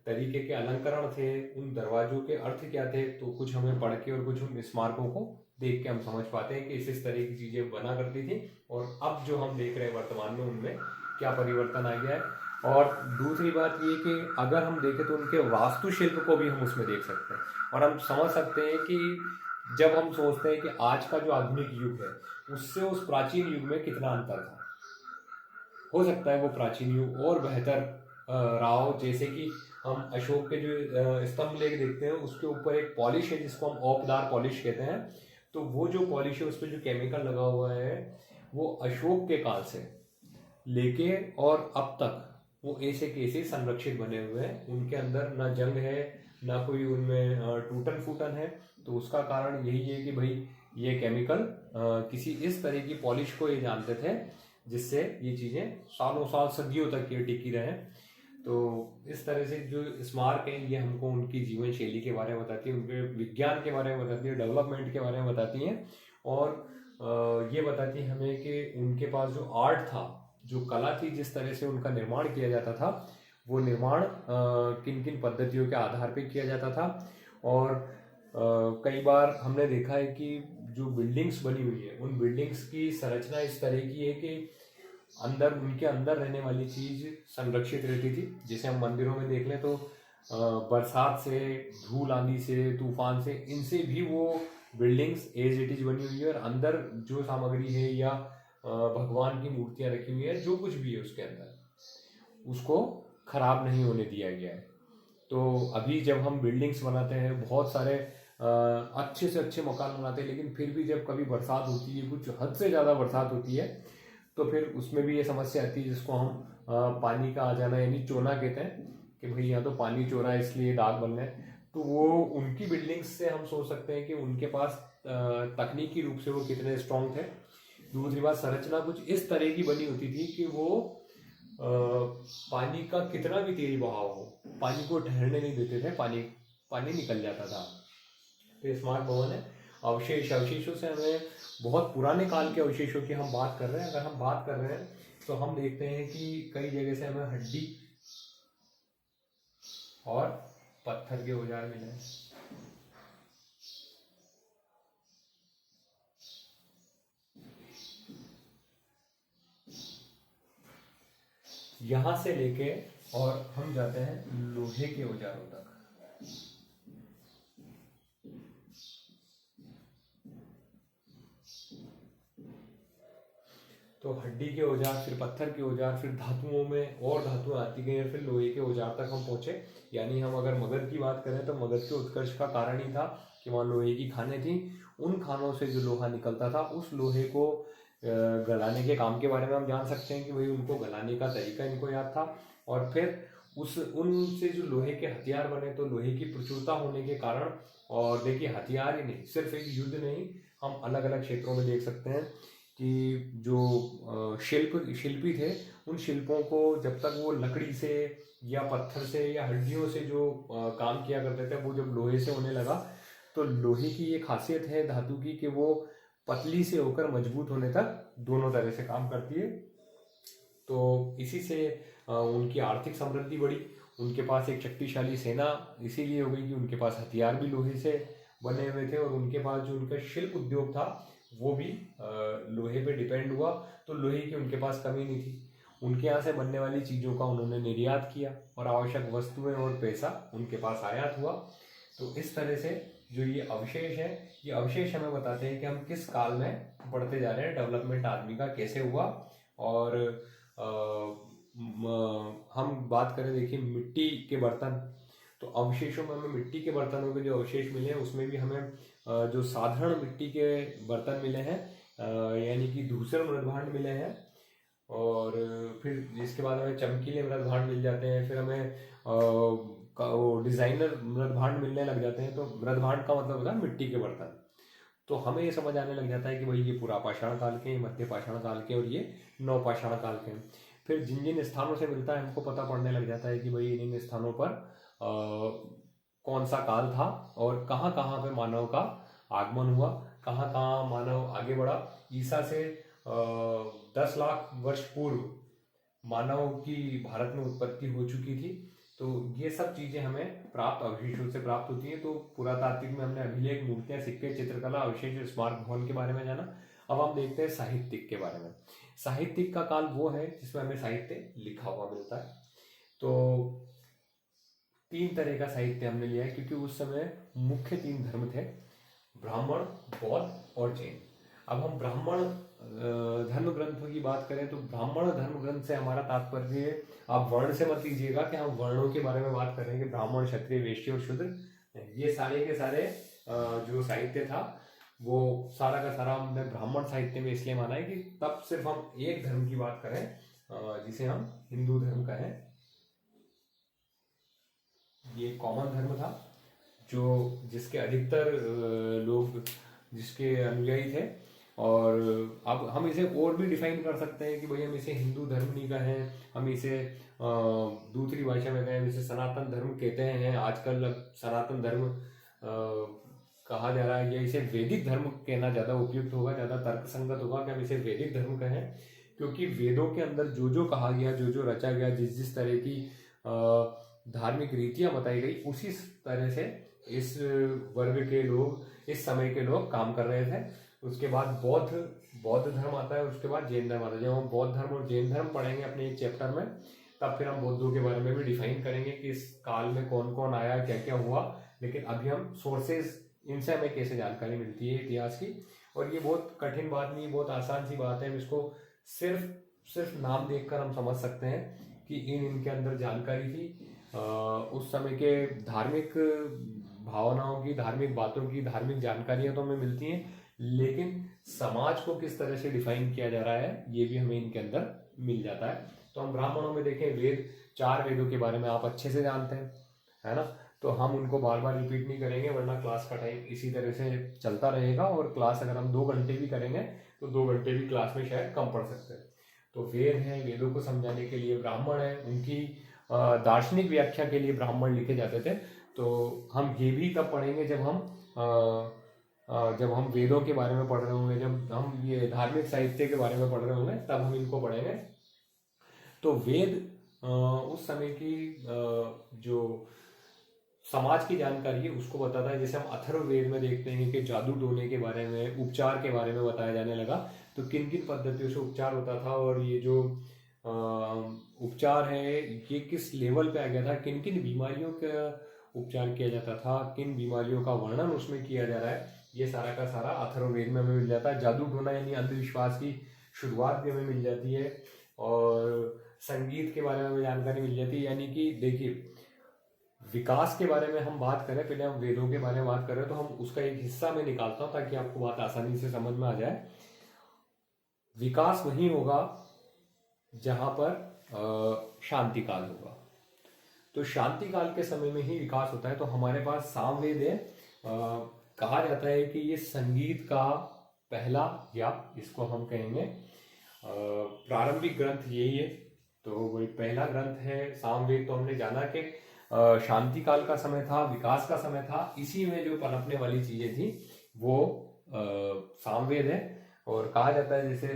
तरीके के अलंकरण थे, उन दरवाजों के अर्थ क्या थे। तो कुछ हमें पढ़ के और कुछ उन स्मारकों को देख के हम समझ पाते हैं कि इस तरह की चीजें बना करती थी, और अब जो हम देख रहे हैं वर्तमान में उनमें क्या परिवर्तन आ गया है। और दूसरी बात ये कि अगर हम देखें तो उनके वास्तुशिल्प को भी हम उसमें देख सकते हैं, और हम समझ सकते हैं कि जब हम सोचते हैं कि आज का जो आधुनिक युग है उससे उस प्राचीन युग में कितना अंतर था। हो सकता है वो प्राचीन युग और बेहतर रहा हो। जैसे कि हम अशोक के जो स्तंभ लेख देखते हैं उसके ऊपर एक पॉलिश है जिसको हम औपदार पॉलिश कहते हैं। तो वो जो पॉलिश है उस पर जो केमिकल लगा हुआ है वो अशोक के काल से लेके और अब तक वो ऐसे कैसे संरक्षित बने हुए हैं। उनके अंदर ना जंग है, ना कोई उनमें टूटन फूटन है। तो उसका कारण यही है कि भाई ये केमिकल किसी इस तरह की पॉलिश को ये जानते थे जिससे ये चीज़ें सालों साल सदियों तक ये टिकी रहे। तो इस तरह से जो स्मारक है ये हमको उनकी जीवन शैली के बारे में बताती है, उनके विज्ञान के बारे में बताती है, डेवलपमेंट के बारे में बताती हैं, और ये बताती है हमें कि उनके पास जो आर्ट था, जो कला थी, जिस तरह से उनका निर्माण किया जाता था, वो निर्माण किन किन पद्धतियों के आधार पर किया जाता था। और कई बार हमने देखा है कि जो बिल्डिंग्स बनी हुई है उन बिल्डिंग्स की संरचना इस तरह की है कि अंदर उनके अंदर रहने वाली चीज संरक्षित रहती थी। जैसे हम मंदिरों में देख लें तो बरसात से, धूल आंधी से, तूफान से, इनसे भी वो बिल्डिंग्स एज इट इज बनी हुई है, और अंदर जो सामग्री है या भगवान की मूर्तियां रखी हुई है, जो कुछ भी है उसके अंदर, उसको खराब नहीं होने दिया गया है। तो अभी जब हम बिल्डिंग्स बनाते हैं, बहुत सारे अच्छे से अच्छे मकान बनाते हैं, लेकिन फिर भी जब कभी बरसात होती है, कुछ हद से ज़्यादा बरसात होती है, तो फिर उसमें भी ये समस्या आती है जिसको हम पानी का आ जाना यानी चोना कहते हैं, कि भाई यहाँ तो पानी चो रहा है इसलिए दाग बन रहे हैं। तो वो उनकी बिल्डिंग्स से हम सोच सकते हैं कि उनके पास तकनीकी रूप से वो कितने स्ट्रांग थे। दूसरी बात, संरचना कुछ इस तरह की बनी होती थी कि वो पानी का कितना भी तेज बहाव हो, पानी को ठहरने नहीं देते थे, पानी निकल जाता था। तो स्मार्ट भवन है। अवशेषों से हमें बहुत पुराने काल के अवशेषों की हम बात कर रहे हैं। अगर हम बात कर रहे हैं तो हम देखते हैं कि कई जगह से हमें हड्डी और पत्थर के औजार मिले हैं। यहां से लेके और हम जाते हैं लोहे के औजारों तक। तो हड्डी के औजार, फिर पत्थर के औजार, फिर धातुओं में और धातुएं आती गई, फिर लोहे के औजार तक हम पहुंचे। यानी हम अगर मगध की बात करें तो मगध के उत्कर्ष का कारण ही था कि वहाँ लोहे की खानें थी। उन खानों से जो लोहा निकलता था, उस लोहे को गलाने के काम के बारे में हम जान सकते हैं कि भाई उनको गलाने का तरीका इनको याद था। और फिर उनसे जो लोहे के हथियार बने, तो लोहे की प्रचुरता होने के कारण, और देखिए हथियार ही नहीं, सिर्फ एक युद्ध नहीं, हम अलग अलग क्षेत्रों में देख सकते हैं कि जो शिल्पी थे, उन शिल्पों को जब तक वो लकड़ी से या पत्थर से या हड्डियों से जो काम किया करते थे, वो जब लोहे से होने लगा, तो लोहे की ये खासियत है धातु की कि वो पतली से होकर मजबूत होने तक दोनों तरह से काम करती है। तो इसी से उनकी आर्थिक समृद्धि बढ़ी। उनके पास एक शक्तिशाली सेना इसीलिए हो गई कि उनके पास हथियार भी लोहे से बने हुए थे, और उनके पास जो उनका शिल्प उद्योग था वो भी लोहे पे डिपेंड हुआ। तो लोहे की उनके पास कमी नहीं थी। उनके यहाँ से बनने वाली चीज़ों का उन्होंने निर्यात किया, और आवश्यक वस्तुएं और पैसा उनके पास आयात हुआ। तो इस तरह से जो ये अवशेष है, ये अवशेष हमें बताते हैं कि हम किस काल में बढ़ते जा रहे हैं, डेवलपमेंट आदमी का कैसे हुआ। और हम बात करें, देखिए मिट्टी के बर्तन, तो अवशेषों में हमें मिट्टी के बर्तनों के जो अवशेष मिले हैं, उसमें भी हमें जो साधारण मिट्टी के बर्तन मिले हैं, यानी कि धूसर मृदभांड मिले हैं। और फिर इसके बाद हमें चमकीले मृदभांड मिल जाते हैं। फिर हमें वो डिजाइनर मृदभांड मिलने लग जाते हैं। तो मृदभांड का मतलब होता है मिट्टी के बर्तन। तो हमें ये समझ आने लग जाता है कि भाई ये पुरापाषाण काल के, मध्य पाषाण काल के, और ये नवपाषाण काल के। फिर जिन जिन स्थानों से मिलता है हमको पता पड़ने लग जाता है कि भाई इन स्थानों पर कौन सा काल था, और कहाँ कहाँ पे मानव का आगमन हुआ, कहाँ कहाँ मानव आगे बढ़ा। ईसा से 10 लाख वर्ष पूर्व मानव की भारत में उत्पत्ति हो चुकी थी। तो ये सब चीजें हमें प्राप्त अवशेषों से प्राप्त होती हैं। तो पुरातात्विक में हमने अभिलेख, मूर्तियां, सिक्के, चित्रकला, अवशेष, स्मारक भवन के बारे में जाना। अब हम देखते हैं साहित्यिक के बारे में। साहित्यिक का काल वो है जिसमें हमें साहित्य लिखा हुआ मिलता है। तो 3 तरह का साहित्य हमने लिया है, क्योंकि उस समय मुख्य 3 धर्म थे, ब्राह्मण, बौद्ध और जैन। अब हम ब्राह्मण धर्म ग्रंथों की बात करें, तो ब्राह्मण धर्म ग्रंथ से हमारा तात्पर्य, आप वर्ण से मत लीजिएगा कि हम वर्णों के बारे में बात करेंगे, ब्राह्मण, क्षत्रिय, वैश्य और शूद्र, ये सारे के सारे जो साहित्य था वो सारा का सारा हमने ब्राह्मण साहित्य में इसलिए माना है कि तब सिर्फ हम एक धर्म की बात करें, जिसे हम हिंदू धर्म कहें। ये कॉमन धर्म था जो जिसके अधिकतर लोग जिसके अनुयायी थे। और अब हम इसे और भी डिफाइन कर सकते हैं कि भाई हम इसे हिंदू धर्म नहीं कहें, हम इसे दूसरी भाषा में कहें, इसे सनातन धर्म कहते हैं आजकल। अब सनातन धर्म कहा जा रहा है, या इसे वैदिक धर्म कहना ज़्यादा उपयुक्त होगा, ज़्यादा तर्कसंगत होगा कि हम इसे वैदिक धर्म कहें। क्योंकि वेदों के अंदर जो जो कहा गया, जो जो रचा गया, जिस जिस तरह की धार्मिक रीतियां बताई गई, उसी तरह से इस वर्ग के लोग, इस समय के लोग काम कर रहे थे। उसके बाद बौद्ध धर्म आता है, उसके बाद जैन धर्म आता है। जब हम बौद्ध धर्म और जैन धर्म पढ़ेंगे अपने एक चैप्टर में, तब फिर हम बौद्धों के बारे में भी डिफाइन करेंगे कि इस काल में कौन कौन आया, क्या क्या हुआ। लेकिन अभी हम सोर्सेज, इनसे हमें कैसे जानकारी मिलती है इतिहास की। और ये बहुत कठिन बात नहीं, बहुत आसान सी बात है। हम इसको सिर्फ नाम देखकर हम समझ सकते हैं कि इनके अंदर जानकारी थी। उस समय के धार्मिक भावनाओं की, धार्मिक बातों की, धार्मिक जानकारियां तो हमें मिलती हैं, लेकिन समाज को किस तरह से डिफाइन किया जा रहा है ये भी हमें इनके अंदर मिल जाता है। तो हम ब्राह्मणों में देखें, वेद, 4 वेदों के बारे में आप अच्छे से जानते हैं, है ना। तो हम उनको बार बार रिपीट नहीं करेंगे, वरना क्लास का टाइम इसी तरह से चलता रहेगा। और क्लास अगर हम 2 घंटे भी करेंगे तो 2 घंटे भी क्लास में शायद कम पड़ सकते हैं। तो वेद हैं, वेदों को समझाने के लिए ब्राह्मण हैं, उनकी दार्शनिक व्याख्या के लिए ब्राह्मण लिखे जाते थे। तो हम ये भी तब पढ़ेंगे जब हम वेदों के बारे में पढ़ रहे होंगे, जब हम ये धार्मिक साहित्य के बारे में पढ़ रहे होंगे, तब हम इनको पढ़ेंगे। तो वेद उस समय की जो समाज की जानकारी है उसको बताता है। जैसे हम अथर्ववेद में देखते हैं कि जादू टोने के बारे में, उपचार के बारे में बताया जाने लगा। तो किन किन पद्धतियों से उपचार होता था, और ये जो उपचार है ये किस लेवल पे आ गया था, किन किन बीमारियों का उपचार किया जाता था, किन बीमारियों का वर्णन उसमें किया जा रहा है, ये सारा का सारा अथर्ववेद में हमें मिल जाता है। जादू टोना यानी अंधविश्वास की शुरुआत भी हमें मिल जाती है, और संगीत के बारे में हमें जानकारी मिल जाती है। यानी कि देखिए, विकास के बारे में हम बात करें, पहले हम वेदों के बारे में बात करें, तो हम उसका एक हिस्सा में निकालता हूँ ताकि आपको बात आसानी से समझ में आ जाए। विकास वहीं होगा जहां पर शांति काल होगा। तो शांति काल के समय में ही विकास होता है। तो हमारे पास सामवेद है। कहा जाता है कि ये संगीत का पहला, या इसको हम कहेंगे प्रारंभिक ग्रंथ यही है। तो वही पहला ग्रंथ है सामवेद। तो हमने जाना कि शांति काल का समय था, विकास का समय था, इसी में जो पनपने वाली चीजें थी वो सामवेद है। और कहा जाता है जैसे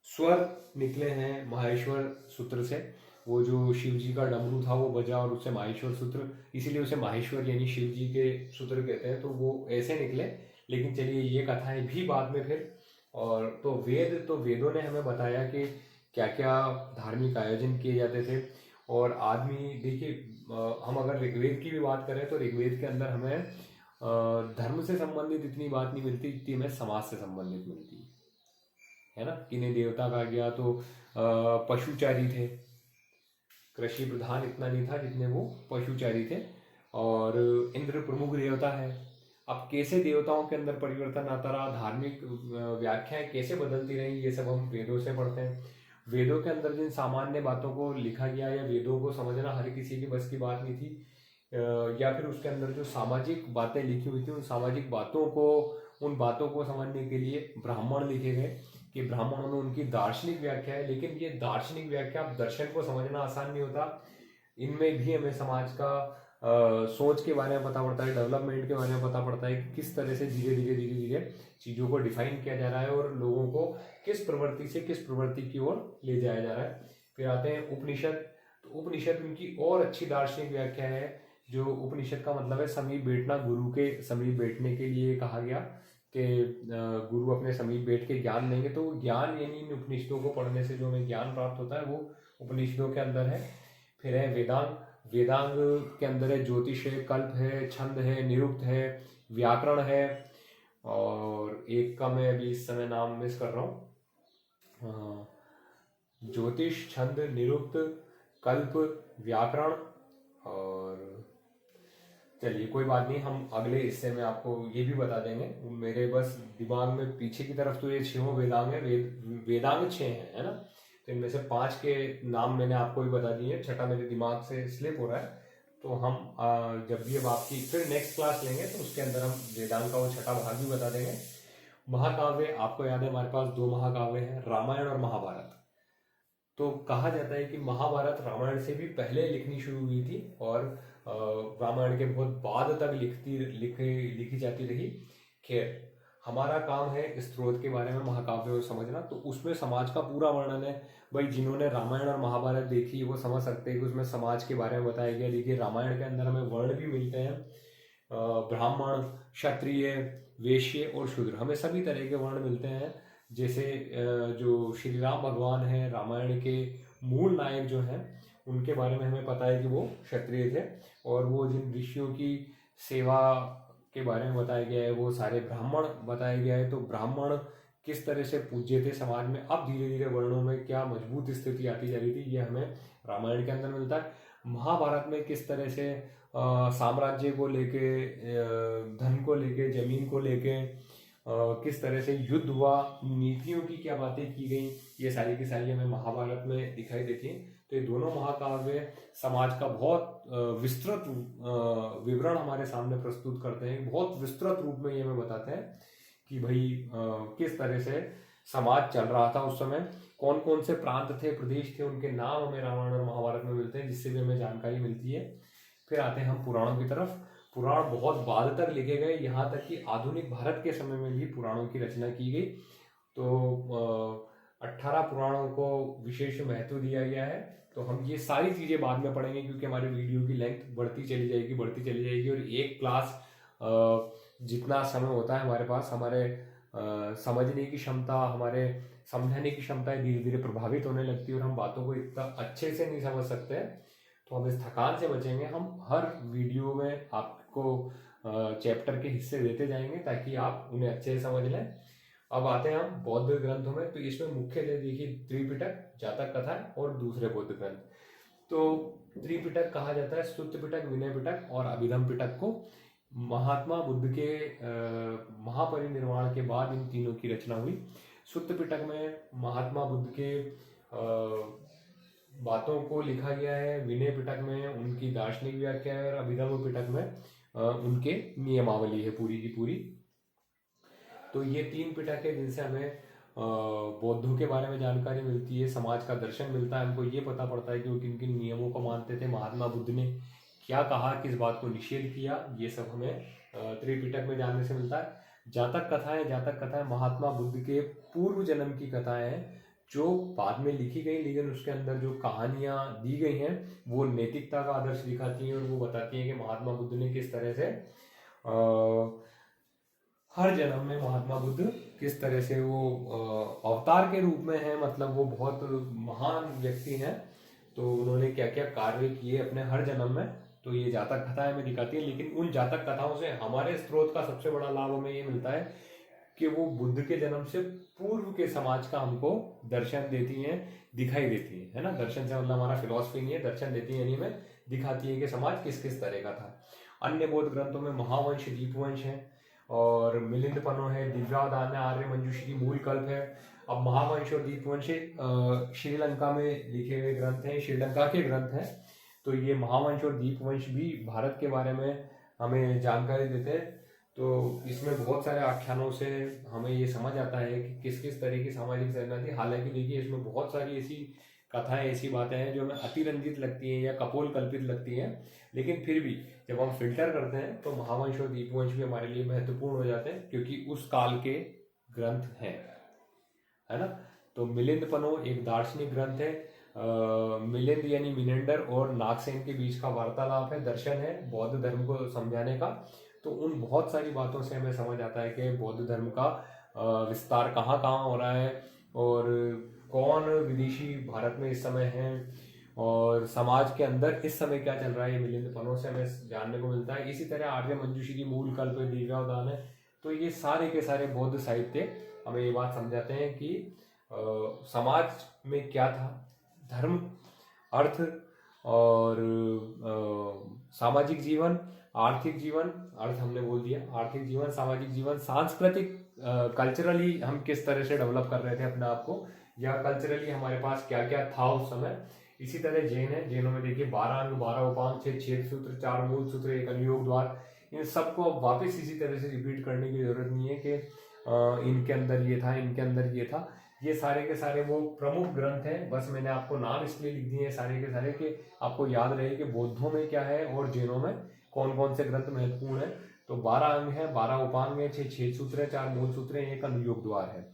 स्वर निकले हैं माहेश्वर सूत्र से, वो जो शिव जी का डमरू था वो बजा और उससे माहेश्वर सूत्र, इसीलिए उसे माहेश्वर यानी शिव जी के सूत्र कहते हैं। तो वो ऐसे निकले। लेकिन चलिए ये कथाएं भी बाद में फिर। और तो वेदों ने हमें बताया कि क्या क्या धार्मिक आयोजन किए जाते थे। और आदमी देखिए, हम अगर ऋग्वेद की भी बात करें तो ऋग्वेद के अंदर हमें धर्म से संबंधित इतनी बात नहीं मिलती जितनी हमें समाज से संबंधित मिलती है ना। किन्हीं देवता का गया तो पशुचारी थे, कृषि प्रधान इतना नहीं था जितने वो पशुचारी थे। और इंद्र प्रमुख देवता है। अब कैसे देवताओं के अंदर परिवर्तन आता रहा, धार्मिक व्याख्याएं कैसे बदलती रही, ये सब हम वेदों से पढ़ते हैं। वेदों के अंदर जिन सामान्य बातों को लिखा गया, या वेदों को समझना हर किसी की बस की बात नहीं थी, या फिर उसके अंदर जो सामाजिक बातें लिखी हुई थी, उन सामाजिक बातों को, उन बातों को समझने के लिए ब्राह्मण लिखे गए। कि ब्राह्मणों ने उनकी दार्शनिक व्याख्या है। लेकिन ये दार्शनिक व्याख्या, दर्शन को समझना आसान नहीं होता। इनमें भी हमें समाज का सोच के बारे में पता पड़ता है, डेवलपमेंट के बारे में पता पड़ता है कि किस तरह से धीरे धीरे चीज़ों को डिफाइन किया जा रहा है और लोगों को किस प्रवृत्ति से किस प्रवृत्ति की ओर ले जाया जा रहा है। फिर आते हैं उपनिषद। तो उपनिषद उनकी और अच्छी दार्शनिक व्याख्या है। जो उपनिषद का मतलब है समीप बैठना, गुरु के समीप बैठने के लिए कहा गया कि गुरु अपने समीप बैठ के ज्ञान देंगे। तो ज्ञान यानी इन उपनिषदों को पढ़ने से जो हमें ज्ञान प्राप्त होता है वो उपनिषदों के अंदर है। फिर है वेदांग। वेदांग के अंदर है ज्योतिष है, कल्प है, छंद है, निरुक्त है, व्याकरण है, और एक का मैं अभी इस समय नाम मिस कर रहा हूँ। ज्योतिष, छंद, निरुक्त, कल्प, व्याकरण। और चलिए कोई बात नहीं, हम अगले हिस्से में आपको ये भी बता देंगे। मेरे बस दिमाग में पीछे की तरफ तो ये 6 वेदांग है, वेदांग 6 हैं, है ना। तो इनमें से 5 के नाम मैंने आपको भी बता दिए, छठा मेरे दिमाग से स्लिप हो रहा है। तो हम जब भी अब आपकी फिर नेक्स्ट क्लास लेंगे तो उसके अंदर हम वेदांग का वो छठा भाग भी बता देंगे। महाकाव्य, आपको याद है हमारे पास 2 महाकाव्य हैं, रामायण और महाभारत। तो कहा जाता है कि महाभारत रामायण से भी पहले लिखनी शुरू हुई थी और रामायण के बहुत बाद तक लिखी जाती रही। खैर, हमारा काम है स्त्रोत के बारे में, महाकाव्य को समझना। तो उसमें समाज का पूरा वर्णन है। भाई जिन्होंने रामायण और महाभारत देखी वो समझ सकते हैं कि उसमें समाज के बारे में बताया गया। देखिए रामायण के अंदर हमें वर्ण भी मिलते हैं, ब्राह्मण, क्षत्रिय, वैश्य और शूद्र, हमें सभी तरह के वर्ण मिलते हैं। जैसे जो श्री राम भगवान हैं, रामायण के मूल नायक जो हैं, उनके बारे में हमें पता है कि वो क्षत्रिय थे। और वो जिन ऋषियों की सेवा के बारे में बताया गया है वो सारे ब्राह्मण बताया गया है। तो ब्राह्मण किस तरह से पूज्य थे समाज में, अब धीरे धीरे वर्णों में क्या मजबूत स्थिति आती जा रही थी, ये हमें रामायण के अंदर मिलता है। महाभारत में किस तरह से साम्राज्य को लेके, धन को लेके, जमीन को लेके किस तरह से युद्ध हुआ, नीतियों की क्या बातें की गई, ये सारी की सारी हमें महाभारत में दिखाई देती है। तो ये दोनों महाकाव्य समाज का बहुत विस्तृत विवरण हमारे सामने प्रस्तुत करते हैं। बहुत विस्तृत रूप में ये हमें बताते हैं कि भाई किस तरह से समाज चल रहा था उस समय, कौन कौन से प्रांत थे, प्रदेश थे, उनके नाम हमें रामायण और महाभारत में मिलते हैं, जिससे भी हमें जानकारी मिलती है। फिर आते हैं हम पुराणों की तरफ। पुराण बहुत बाद तक लिखे गए, यहाँ तक कि आधुनिक भारत के समय में भी पुराणों की रचना की गई। तो 18 पुराणों को विशेष महत्व दिया गया है। तो हम ये सारी चीज़ें बाद में पढ़ेंगे क्योंकि हमारी वीडियो की लेंथ बढ़ती चली जाएगी। और एक क्लास जितना समय होता है हमारे पास, हमारे समझने की क्षमता, हमारे समझने की क्षमताएं धीरे धीरे प्रभावित होने लगती है और हम बातों को इतना अच्छे से नहीं समझ सकते। तो हम इस थकान से बचेंगे। हम हर वीडियो में आपको चैप्टर के हिस्से देते जाएंगे ताकि आप उन्हें अच्छे से समझ लें। अब आते हैं हम बौद्ध ग्रंथों में। तो इसमें मुख्य देखिए त्रिपिटक, जातक कथा और दूसरे बौद्ध ग्रंथ। तो त्रिपिटक कहा जाता है सुत्त पिटक, विनय पिटक और अभिधम पिटक को। महात्मा बुद्ध के महापरिनिर्वाण के बाद इन तीनों की रचना हुई। सुत्त पिटक में महात्मा बुद्ध के बातों को लिखा गया है, विनय पिटक में उनकी दार्शनिक व्याख्या है, और अभिधर्म पिटक में उनके नियमावली है पूरी की पूरी। तो ये 3 पिटक है जिनसे हमें बौद्धों के बारे में जानकारी मिलती है, समाज का दर्शन मिलता है, हमको ये पता पड़ता है कि वो किन किन नियमों को मानते थे, महात्मा बुद्ध ने क्या कहा, किस बात को निषेध किया, ये सब हमें त्रिपिटक में जानने से मिलता है। जातक कथाएं महात्मा बुद्ध के पूर्व जन्म की कथाएं हैं जो बाद में लिखी गई, लेकिन उसके अंदर जो कहानियां दी गई हैं वो नैतिकता का आदर्श दिखाती हैं और वो बताती हैं कि महात्मा बुद्ध ने किस तरह से हर जन्म में महात्मा बुद्ध किस तरह से वो अवतार के रूप में है, मतलब वो बहुत महान व्यक्ति हैं, तो उन्होंने क्या क्या कार्य किए अपने हर जन्म में, तो ये जातक कथाएं में दिखाती है। लेकिन उन जातक कथाओं से हमारे स्रोत का सबसे बड़ा लाभ हमें ये मिलता है कि वो बुद्ध के जन्म से पूर्व के समाज का हमको दर्शन देती हैं, दिखाई देती है ना। दर्शन से मतलब हमारा फिलॉसफी नहीं है, दर्शन देती है यानी हमें दिखाती है कि समाज किस किस तरह का था। अन्य बौद्ध ग्रंथों में महावंश, दीपवंश है और मिलिंदपनो है, दिव्यावदान है, आर्य मंजूषी, मूल कल्प है। अब महावंश और दीपवंश श्रीलंका में लिखे हुए ग्रंथ हैं, श्रीलंका के ग्रंथ हैं। तो ये महावंश और दीपवंश भी भारत के बारे में हमें जानकारी देते हैं। तो इसमें बहुत सारे आख्यानों से हमें ये समझ आता है कि किस किस तरह की सामाजिक संरचना थी। हालांकि देखिए इसमें बहुत सारी ऐसी कथाएं, ऐसी बातें हैं जो हमें अतिरंजित लगती हैं या कपोल कल्पित लगती हैं, लेकिन फिर भी जब हम फिल्टर करते हैं तो महावंश और दीपवंश भी हमारे लिए महत्वपूर्ण हो जाते हैं क्योंकि उस काल के ग्रंथ हैं, है ना। तो मिलिंदपनो एक दार्शनिक ग्रंथ है। मिलिंद यानी मिनेंडर और नागसेन के बीच का वार्तालाप है, दर्शन है बौद्ध धर्म को समझाने का। तो उन बहुत सारी बातों से हमें समझ आता है कि बौद्ध धर्म का विस्तार कहाँ कहाँ हो रहा है और कौन विदेशी भारत में इस समय हैं और समाज के अंदर इस समय क्या चल रहा है, ये मिलिंदपनों से हमें जानने को मिलता है। इसी तरह आर्य मंजूषी, मूल कल्प, दिव्यावदान है। तो ये सारे के सारे बौद्ध साहित्य हमें ये बात समझाते हैं कि समाज में क्या था, धर्म, अर्थ और सामाजिक जीवन, आर्थिक जीवन, अर्थ हमने बोल दिया, आर्थिक जीवन, सामाजिक जीवन, सांस्कृतिक कल्चरली हम किस तरह से डेवलप कर रहे थे अपने आप को, या कल्चरली हमारे पास क्या क्या था उस समय। इसी तरह जैन है, जैनों में देखिए 12 अंग, 12 उपांग, 6 छेद सूत्र, 4 मूल सूत्र, 1 अनुयोग द्वार। इन सबको वापस इसी तरह से रिपीट करने की जरूरत नहीं है कि इनके अंदर ये था, इनके अंदर ये था। ये सारे के सारे वो प्रमुख ग्रंथ हैं, बस मैंने आपको नाम इसलिए लिख दिए हैं सारे के सारे कि आपको याद रहे कि बौद्धों में क्या है और जैनों में कौन कौन से ग्रंथ महत्वपूर्ण है। तो 12 अंग है, 12 उपांग है, 6 छेद सूत्र है, 4 मूल सूत्र है, 1 अनुयोग द्वार है।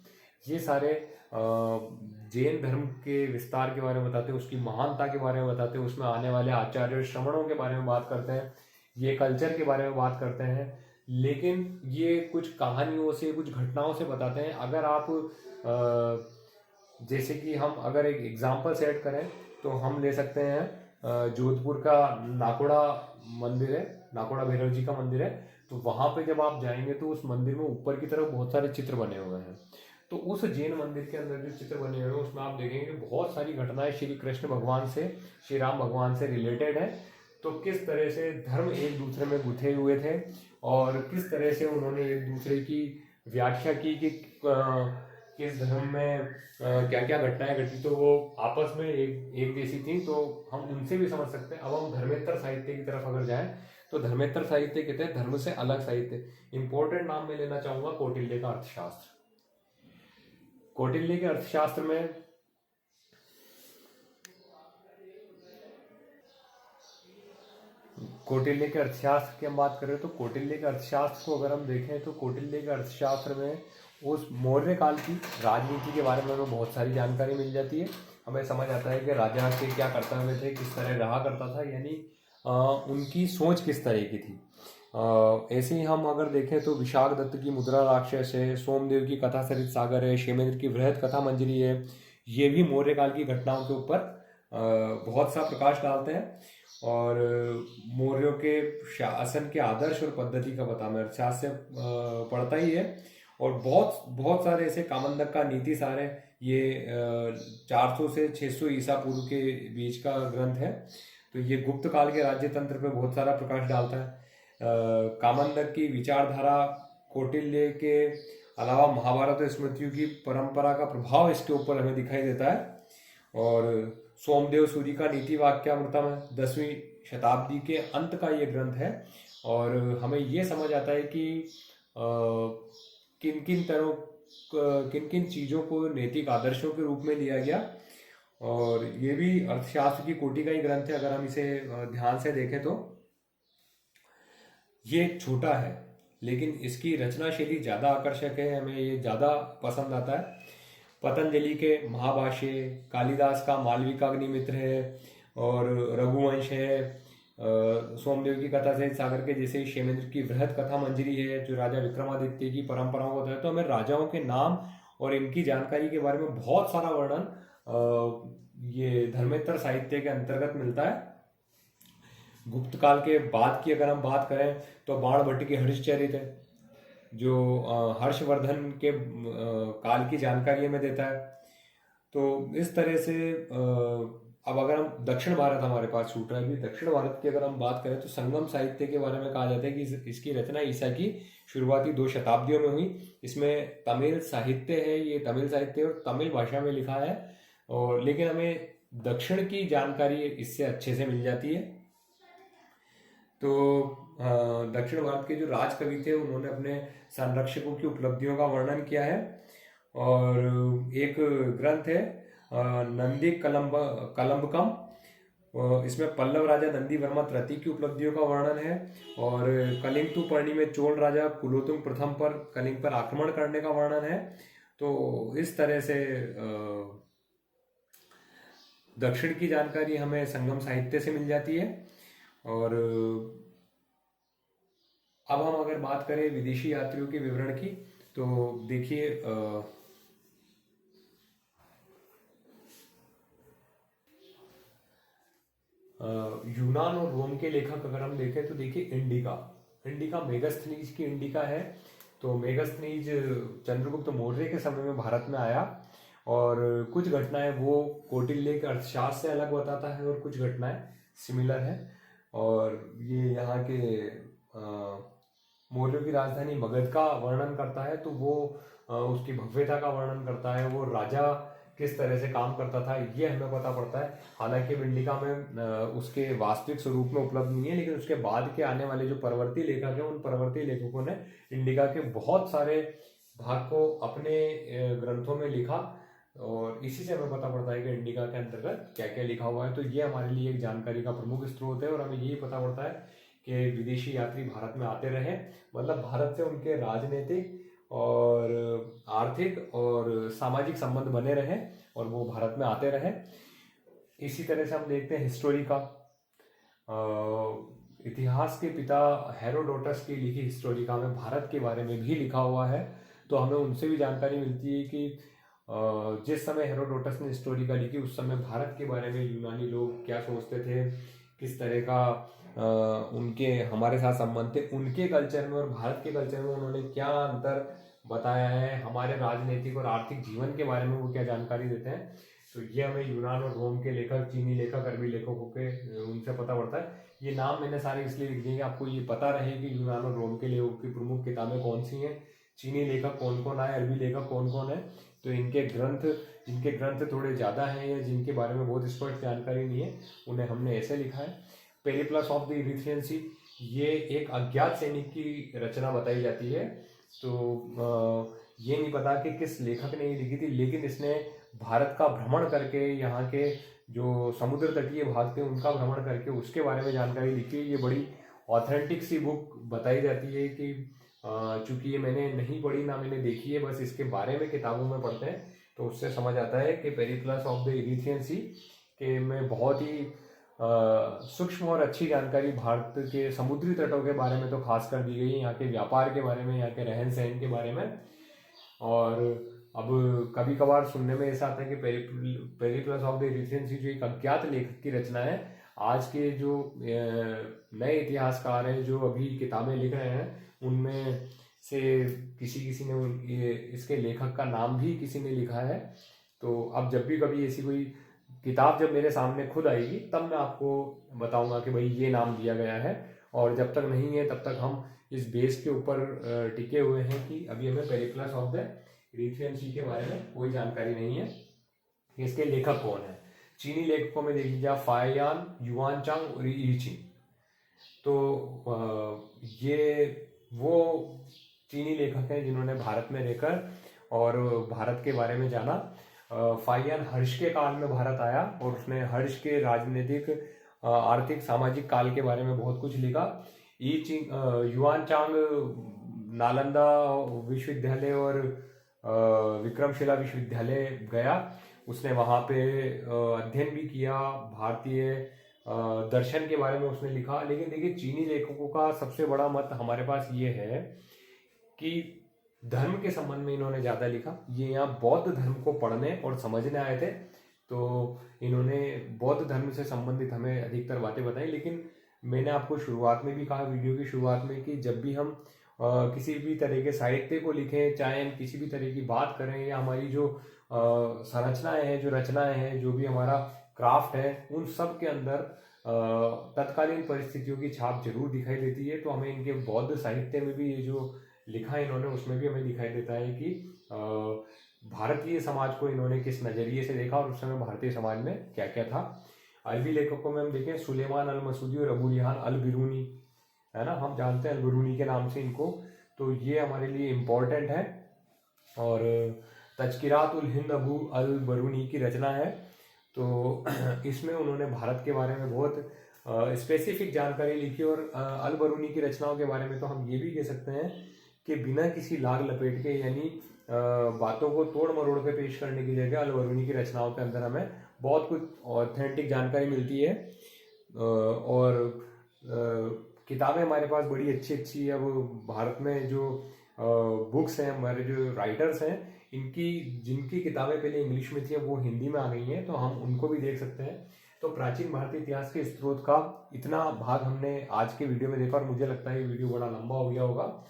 ये सारे जैन धर्म के विस्तार के बारे में बताते हैं, उसकी महानता के बारे में बताते हैं, उसमें आने वाले आचार्य श्रमणों के बारे में बात करते हैं, ये कल्चर के बारे में बात करते हैं। लेकिन ये कुछ कहानियों से, कुछ घटनाओं से बताते हैं। अगर आप जैसे कि हम अगर एक एग्जाम्पल सेट करें तो हम ले सकते हैं जोधपुर का नाकोड़ा मंदिर है, नाकोड़ा भैरव जी का मंदिर है। तो वहाँ पे जब आप जाएंगे तो उस मंदिर में ऊपर की तरफ बहुत सारे चित्र बने हुए हैं। तो उस जैन मंदिर के अंदर जो चित्र बने हुए हैं उसमें आप देखेंगे कि बहुत सारी घटनाएं श्री कृष्ण भगवान से, श्री राम भगवान से रिलेटेड है। तो किस तरह से धर्म एक दूसरे में गुथे हुए थे और किस तरह से उन्होंने एक दूसरे की व्याख्या की कि किस धर्म में क्या क्या घटनाएं घटी, तो वो आपस में एक जैसी थी। तो हम उनसे भी समझ सकते हैं। अब हम धर्मेतर साहित्य की तरफ अगर जाएं तो धर्मेतर साहित्य कहते हैं धर्म से अलग साहित्य। इंपॉर्टेंट नाम मैं लेना चाहूंगा कौटिल्य का अर्थशास्त्र। कौटिल्य के अर्थशास्त्र में कौटिल्य के अर्थशास्त्र की हम बात करें तो कौटिल्य के अर्थशास्त्र को अगर हम देखें तो कौटिल्य के अर्थशास्त्र में उस मौर्य काल की राजनीति के बारे में हमें बहुत सारी जानकारी मिल जाती है। हमें समझ आता है कि राजा के क्या कर्तव्य थे, किस तरह रहा करता था, यानी उनकी सोच किस तरह की थी। ऐसे ही हम अगर देखें तो विशाख दत्त की मुद्रा राक्षस है, सोमदेव की कथा सरित सागर है, क्षेमेंद्र की वृहत कथा मंजरी है। ये भी मौर्य काल की घटनाओं के ऊपर बहुत सा प्रकाश डालते हैं और मौर्यों के शासन के आदर्श और पद्धति का पता हमें अर्थशास्त्र से पड़ता ही है। और बहुत बहुत सारे ऐसे कामंदक का नीति सार है, ये 400 से 600 ईसा पूर्व के बीच का ग्रंथ है। तो ये गुप्त काल के राज्य तंत्र पे बहुत सारा प्रकाश डालता है। कामंदक की विचारधारा कौटिल्य के अलावा महाभारत और स्मृतियों की परंपरा का प्रभाव इसके ऊपर हमें दिखाई देता है। और सोमदेव सूरी का नीति वाक्यामृतम 10वीं शताब्दी के अंत का ये ग्रंथ है। और हमें ये समझ आता है कि किन किन चीज़ों को नैतिक आदर्शों के रूप में लिया गया। और ये भी अर्थशास्त्र की कोटि का ही ग्रंथ है। अगर हम इसे ध्यान से देखें तो ये छोटा है, लेकिन इसकी रचना शैली ज़्यादा आकर्षक है, हमें ये ज़्यादा पसंद आता है। पतंजलि के महाभाष्य, कालिदास का मालविकाग्निमित्र है, और रघुवंश है, सोमदेव की कथा सहित सागर के जैसे क्षेमेंद्र की बृहद कथा मंजरी है जो राजा विक्रमादित्य की परंपराओं को बताया। तो हमें राजाओं के नाम और इनकी जानकारी के बारे में बहुत सारा वर्णन ये धर्मेंद्र साहित्य के अंतर्गत मिलता है। गुप्त काल के बाद की अगर हम बात करें तो बाण भट्ट की हर्षचरित है जो हर्षवर्धन के काल की जानकारी हमें देता है। तो इस तरह से अब अगर हम दक्षिण भारत हमारे पास छूट रहा है, अभी दक्षिण भारत की अगर हम बात करें तो संगम साहित्य के बारे में कहा जाता है कि इसकी रचना ईसा की शुरुआती 2 शताब्दियों में हुई। इसमें तमिल साहित्य है, ये तमिल साहित्य और तमिल भाषा में लिखा है, और लेकिन हमें दक्षिण की जानकारी इससे अच्छे से मिल जाती है। तो दक्षिण भारत के जो राजकवि थे उन्होंने अपने संरक्षकों की उपलब्धियों का वर्णन किया है। और एक ग्रंथ है नंदी कलम्बकम, इसमें पल्लव राजा नंदी वर्मा तृतीय की उपलब्धियों का वर्णन है। और कलिंग तु पर्णी में चोल राजा कुलोतुंग प्रथम पर कलिंग पर आक्रमण करने का वर्णन है। तो इस तरह से दक्षिण की जानकारी हमें संगम साहित्य से मिल जाती है। और अब हम अगर बात करें विदेशी यात्रियों के विवरण की, तो देखिए यूनान और रोम के लेखक अगर हम देखें तो देखिए इंडिका मेगास्थनीज की इंडिका है। तो मेगास्थनीज चंद्रगुप्त मौर्य के समय में भारत में आया, और कुछ घटनाएं वो कौटिल्य के अर्थशास्त्र से अलग बताता है और कुछ घटनाएं सिमिलर है। और ये यहाँ के मौर्यों की राजधानी मगध का वर्णन करता है। तो वो उसकी भव्यता का वर्णन करता है, वो राजा किस तरह से काम करता था ये हमें पता पड़ता है। हालांकि इंडिका में उसके वास्तविक स्वरूप में उपलब्ध नहीं है, लेकिन उसके बाद के आने वाले जो परवर्ती लेखक हैं उन परवर्ती लेखकों ने इंडिका के बहुत सारे भाग को अपने ग्रंथों में लिखा, और इसी से हमें पता पड़ता है कि इंडिका के अंतर्गत क्या क्या लिखा हुआ है। तो ये हमारे लिए एक जानकारी का प्रमुख स्रोत है, और हमें यही पता पड़ता है कि विदेशी यात्री भारत में आते रहे, मतलब भारत से उनके राजनीतिक और आर्थिक और सामाजिक संबंध बने रहे और वो भारत में आते रहे। इसी तरह से हम देखते हैं हिस्टोरी का, इतिहास के पिता हेरोडोटस की लिखी हिस्टोरिका में भारत के बारे में भी लिखा हुआ है। तो हमें उनसे भी जानकारी मिलती है कि जिस समय हेरोडोटस ने हिस्टोरिका लिखी उस समय भारत के बारे में यूनानी लोग क्या सोचते थे, किस तरह का उनके हमारे साथ संबंध थे, उनके कल्चर में और भारत के कल्चर में उन्होंने क्या अंतर बताया है, हमारे राजनीतिक और आर्थिक जीवन के बारे में वो क्या जानकारी देते हैं। तो ये हमें यूनान और रोम के लेखक, चीनी लेखक, अरबी लेखकों के उनसे पता पड़ता है। ये नाम मैंने सारे इसलिए लिख दिए कि आपको ये पता रहे कि यूनान और रोम के लेखकों की प्रमुख किताबें कौन सी हैं, चीनी लेखक कौन कौन आए, अरबी लेखक कौन कौन है। तो इनके ग्रंथ थोड़े ज़्यादा हैं या जिनके बारे में बहुत स्पष्ट जानकारी नहीं है, उन्हें हमने ऐसे लिखा है। पेरिप्लस ऑफ द इरीथ्रियन सी, ये एक अज्ञात सैनिक की रचना बताई जाती है। तो ये नहीं पता कि किस लेखक ने ये लिखी थी, लेकिन इसने भारत का भ्रमण करके यहाँ के जो समुद्र तटीय भाग थे उनका भ्रमण करके उसके बारे में जानकारी लिखी। ये बड़ी ऑथेंटिक सी बुक बताई जाती है कि चूंकि ये मैंने नहीं पढ़ी ना मैंने देखी है, बस इसके बारे में किताबों में पढ़ते हैं तो उससे समझ आता है कि पेरिप्लस ऑफ द इरीथ्रियन सी के में बहुत ही सूक्ष्म और अच्छी जानकारी भारत के समुद्री तटों के बारे में तो खास कर दी गई है, यहाँ के व्यापार के बारे में, यहाँ के रहन सहन के बारे में। और अब कभी कभार सुनने में ऐसा आता है कि पेरिप्लस ऑफ द इरीथ्रियन सी जो एक अज्ञात लेखक की रचना है, आज के जो नए इतिहासकार हैं जो अभी किताबें लिख रहे हैं उनमें से किसी ने इसके लेखक का नाम भी किसी ने लिखा है। तो अब जब भी कभी ऐसी कोई किताब जब मेरे सामने खुद आएगी तब मैं आपको बताऊंगा कि भाई ये नाम दिया गया है और जब तक नहीं है तब तक हम इस बेस के ऊपर टिके हुए हैं कि अभी हमें पेरिप्लस ऑफ द इरीथ्रियन सी के बारे में कोई जानकारी नहीं है। इसके लेखक कौन है? चीनी लेखकों में देख लीजिए आप, फायान, युआनचांग और यीचिंग। तो ये वो चीनी लेखक हैं जिन्होंने भारत में रहकर और भारत के बारे में जाना। फायान हर्ष के काल में भारत आया और उसने हर्ष के राजनीतिक, आर्थिक, सामाजिक काल के बारे में बहुत कुछ लिखा। युआनचांग नालंदा विश्वविद्यालय और विक्रमशिला विश्वविद्यालय गया, उसने वहाँ पे अध्ययन भी किया, भारतीय दर्शन के बारे में उसने लिखा। लेकिन देखिए चीनी लेखकों का सबसे बड़ा मत हमारे पास ये है कि धर्म के संबंध में इन्होंने ज़्यादा लिखा। ये यहाँ बौद्ध धर्म को पढ़ने और समझने आए थे, तो इन्होंने बौद्ध धर्म से संबंधित हमें अधिकतर बातें बताई। लेकिन मैंने आपको शुरुआत में भी कहा, वीडियो की शुरुआत में, कि जब भी हम किसी भी तरह के साहित्य को लिखें, चाहे हम किसी भी तरह की बात करें, या हमारी जो संरचनाएं हैं, जो रचनाएं हैं, जो भी हमारा क्राफ्ट है, उन सब के अंदर तत्कालीन परिस्थितियों की छाप जरूर दिखाई देती है। तो हमें इनके बौद्ध साहित्य में भी ये जो लिखा है इन्होंने, उसमें भी हमें दिखाई देता है कि भारतीय समाज को इन्होंने किस नज़रिए से देखा और उस समय भारतीय समाज में क्या क्या था। अरबी लेखकों में हम देखें, सुलेमान अल मसूदी और अबू रिहान अल बिरूनी, है ना, हम जानते हैं अल बिरूनी के नाम से इनको, तो ये हमारे लिए इम्पोर्टेंट है। और तज़किरात उल हिंद अबू अल बिरूनी की रचना है, तो इसमें उन्होंने भारत के बारे में बहुत स्पेसिफिक जानकारी लिखी। और अल बिरूनी की रचनाओं के बारे में तो हम ये भी कह सकते हैं कि बिना किसी लाग लपेट के, यानी बातों को तोड़ मरोड़ के पेश करने की जगह अल बिरूनी की रचनाओं के अंदर हमें बहुत कुछ ऑथेंटिक जानकारी मिलती है। और किताबें हमारे पास बड़ी अच्छी अच्छी, अब भारत में जो बुक्स हैं, हमारे जो राइटर्स हैं, इनकी जिनकी किताबें पहले इंग्लिश में थी अब वो हिंदी में आ गई हैं, तो हम उनको भी देख सकते हैं। तो प्राचीन भारतीय इतिहास के स्रोत का इतना भाग हमने आज के वीडियो में देखा, और मुझे लगता है ये वीडियो बड़ा लंबा हो गया होगा,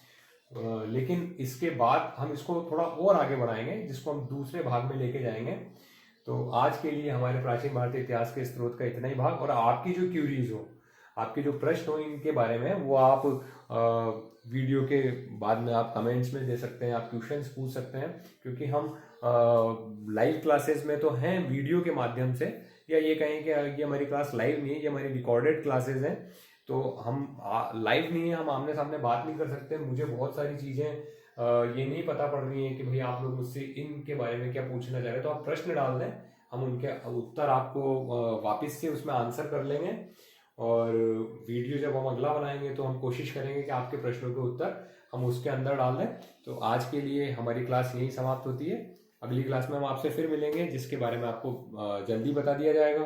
लेकिन इसके बाद हम इसको थोड़ा और आगे बढ़ाएंगे, जिसको हम दूसरे भाग में लेके जाएंगे। तो आज के लिए हमारे प्राचीन भारतीय इतिहास के स्रोत का इतना ही भाग। और आपकी जो क्यूरीज हो, आपके जो प्रश्न हो इनके बारे में, वो आप वीडियो के बाद में आप कमेंट्स में दे सकते हैं, आप क्वेश्चंस पूछ सकते हैं, क्योंकि हम लाइव क्लासेस में तो हैं वीडियो के माध्यम से, या ये कहें कि ये हमारी क्लास लाइव नहीं है, ये हमारी रिकॉर्डेड क्लासेस हैं, तो हम लाइव नहीं है, हम आमने सामने बात नहीं कर सकते। मुझे बहुत सारी चीज़ें ये नहीं पता पड़ रही हैं कि भाई आप लोग मुझसे इनके बारे में क्या पूछना चाह रहे हैं, तो आप प्रश्न डाल दें, हम उनके उत्तर आपको वापस से उसमें आंसर कर लेंगे। और वीडियो जब हम अगला बनाएंगे तो हम कोशिश करेंगे कि आपके प्रश्नों के उत्तर हम उसके अंदर डाल दें। तो आज के लिए हमारी क्लास यही समाप्त होती है। अगली क्लास में हम आपसे फिर मिलेंगे, जिसके बारे में आपको जल्दी बता दिया जाएगा।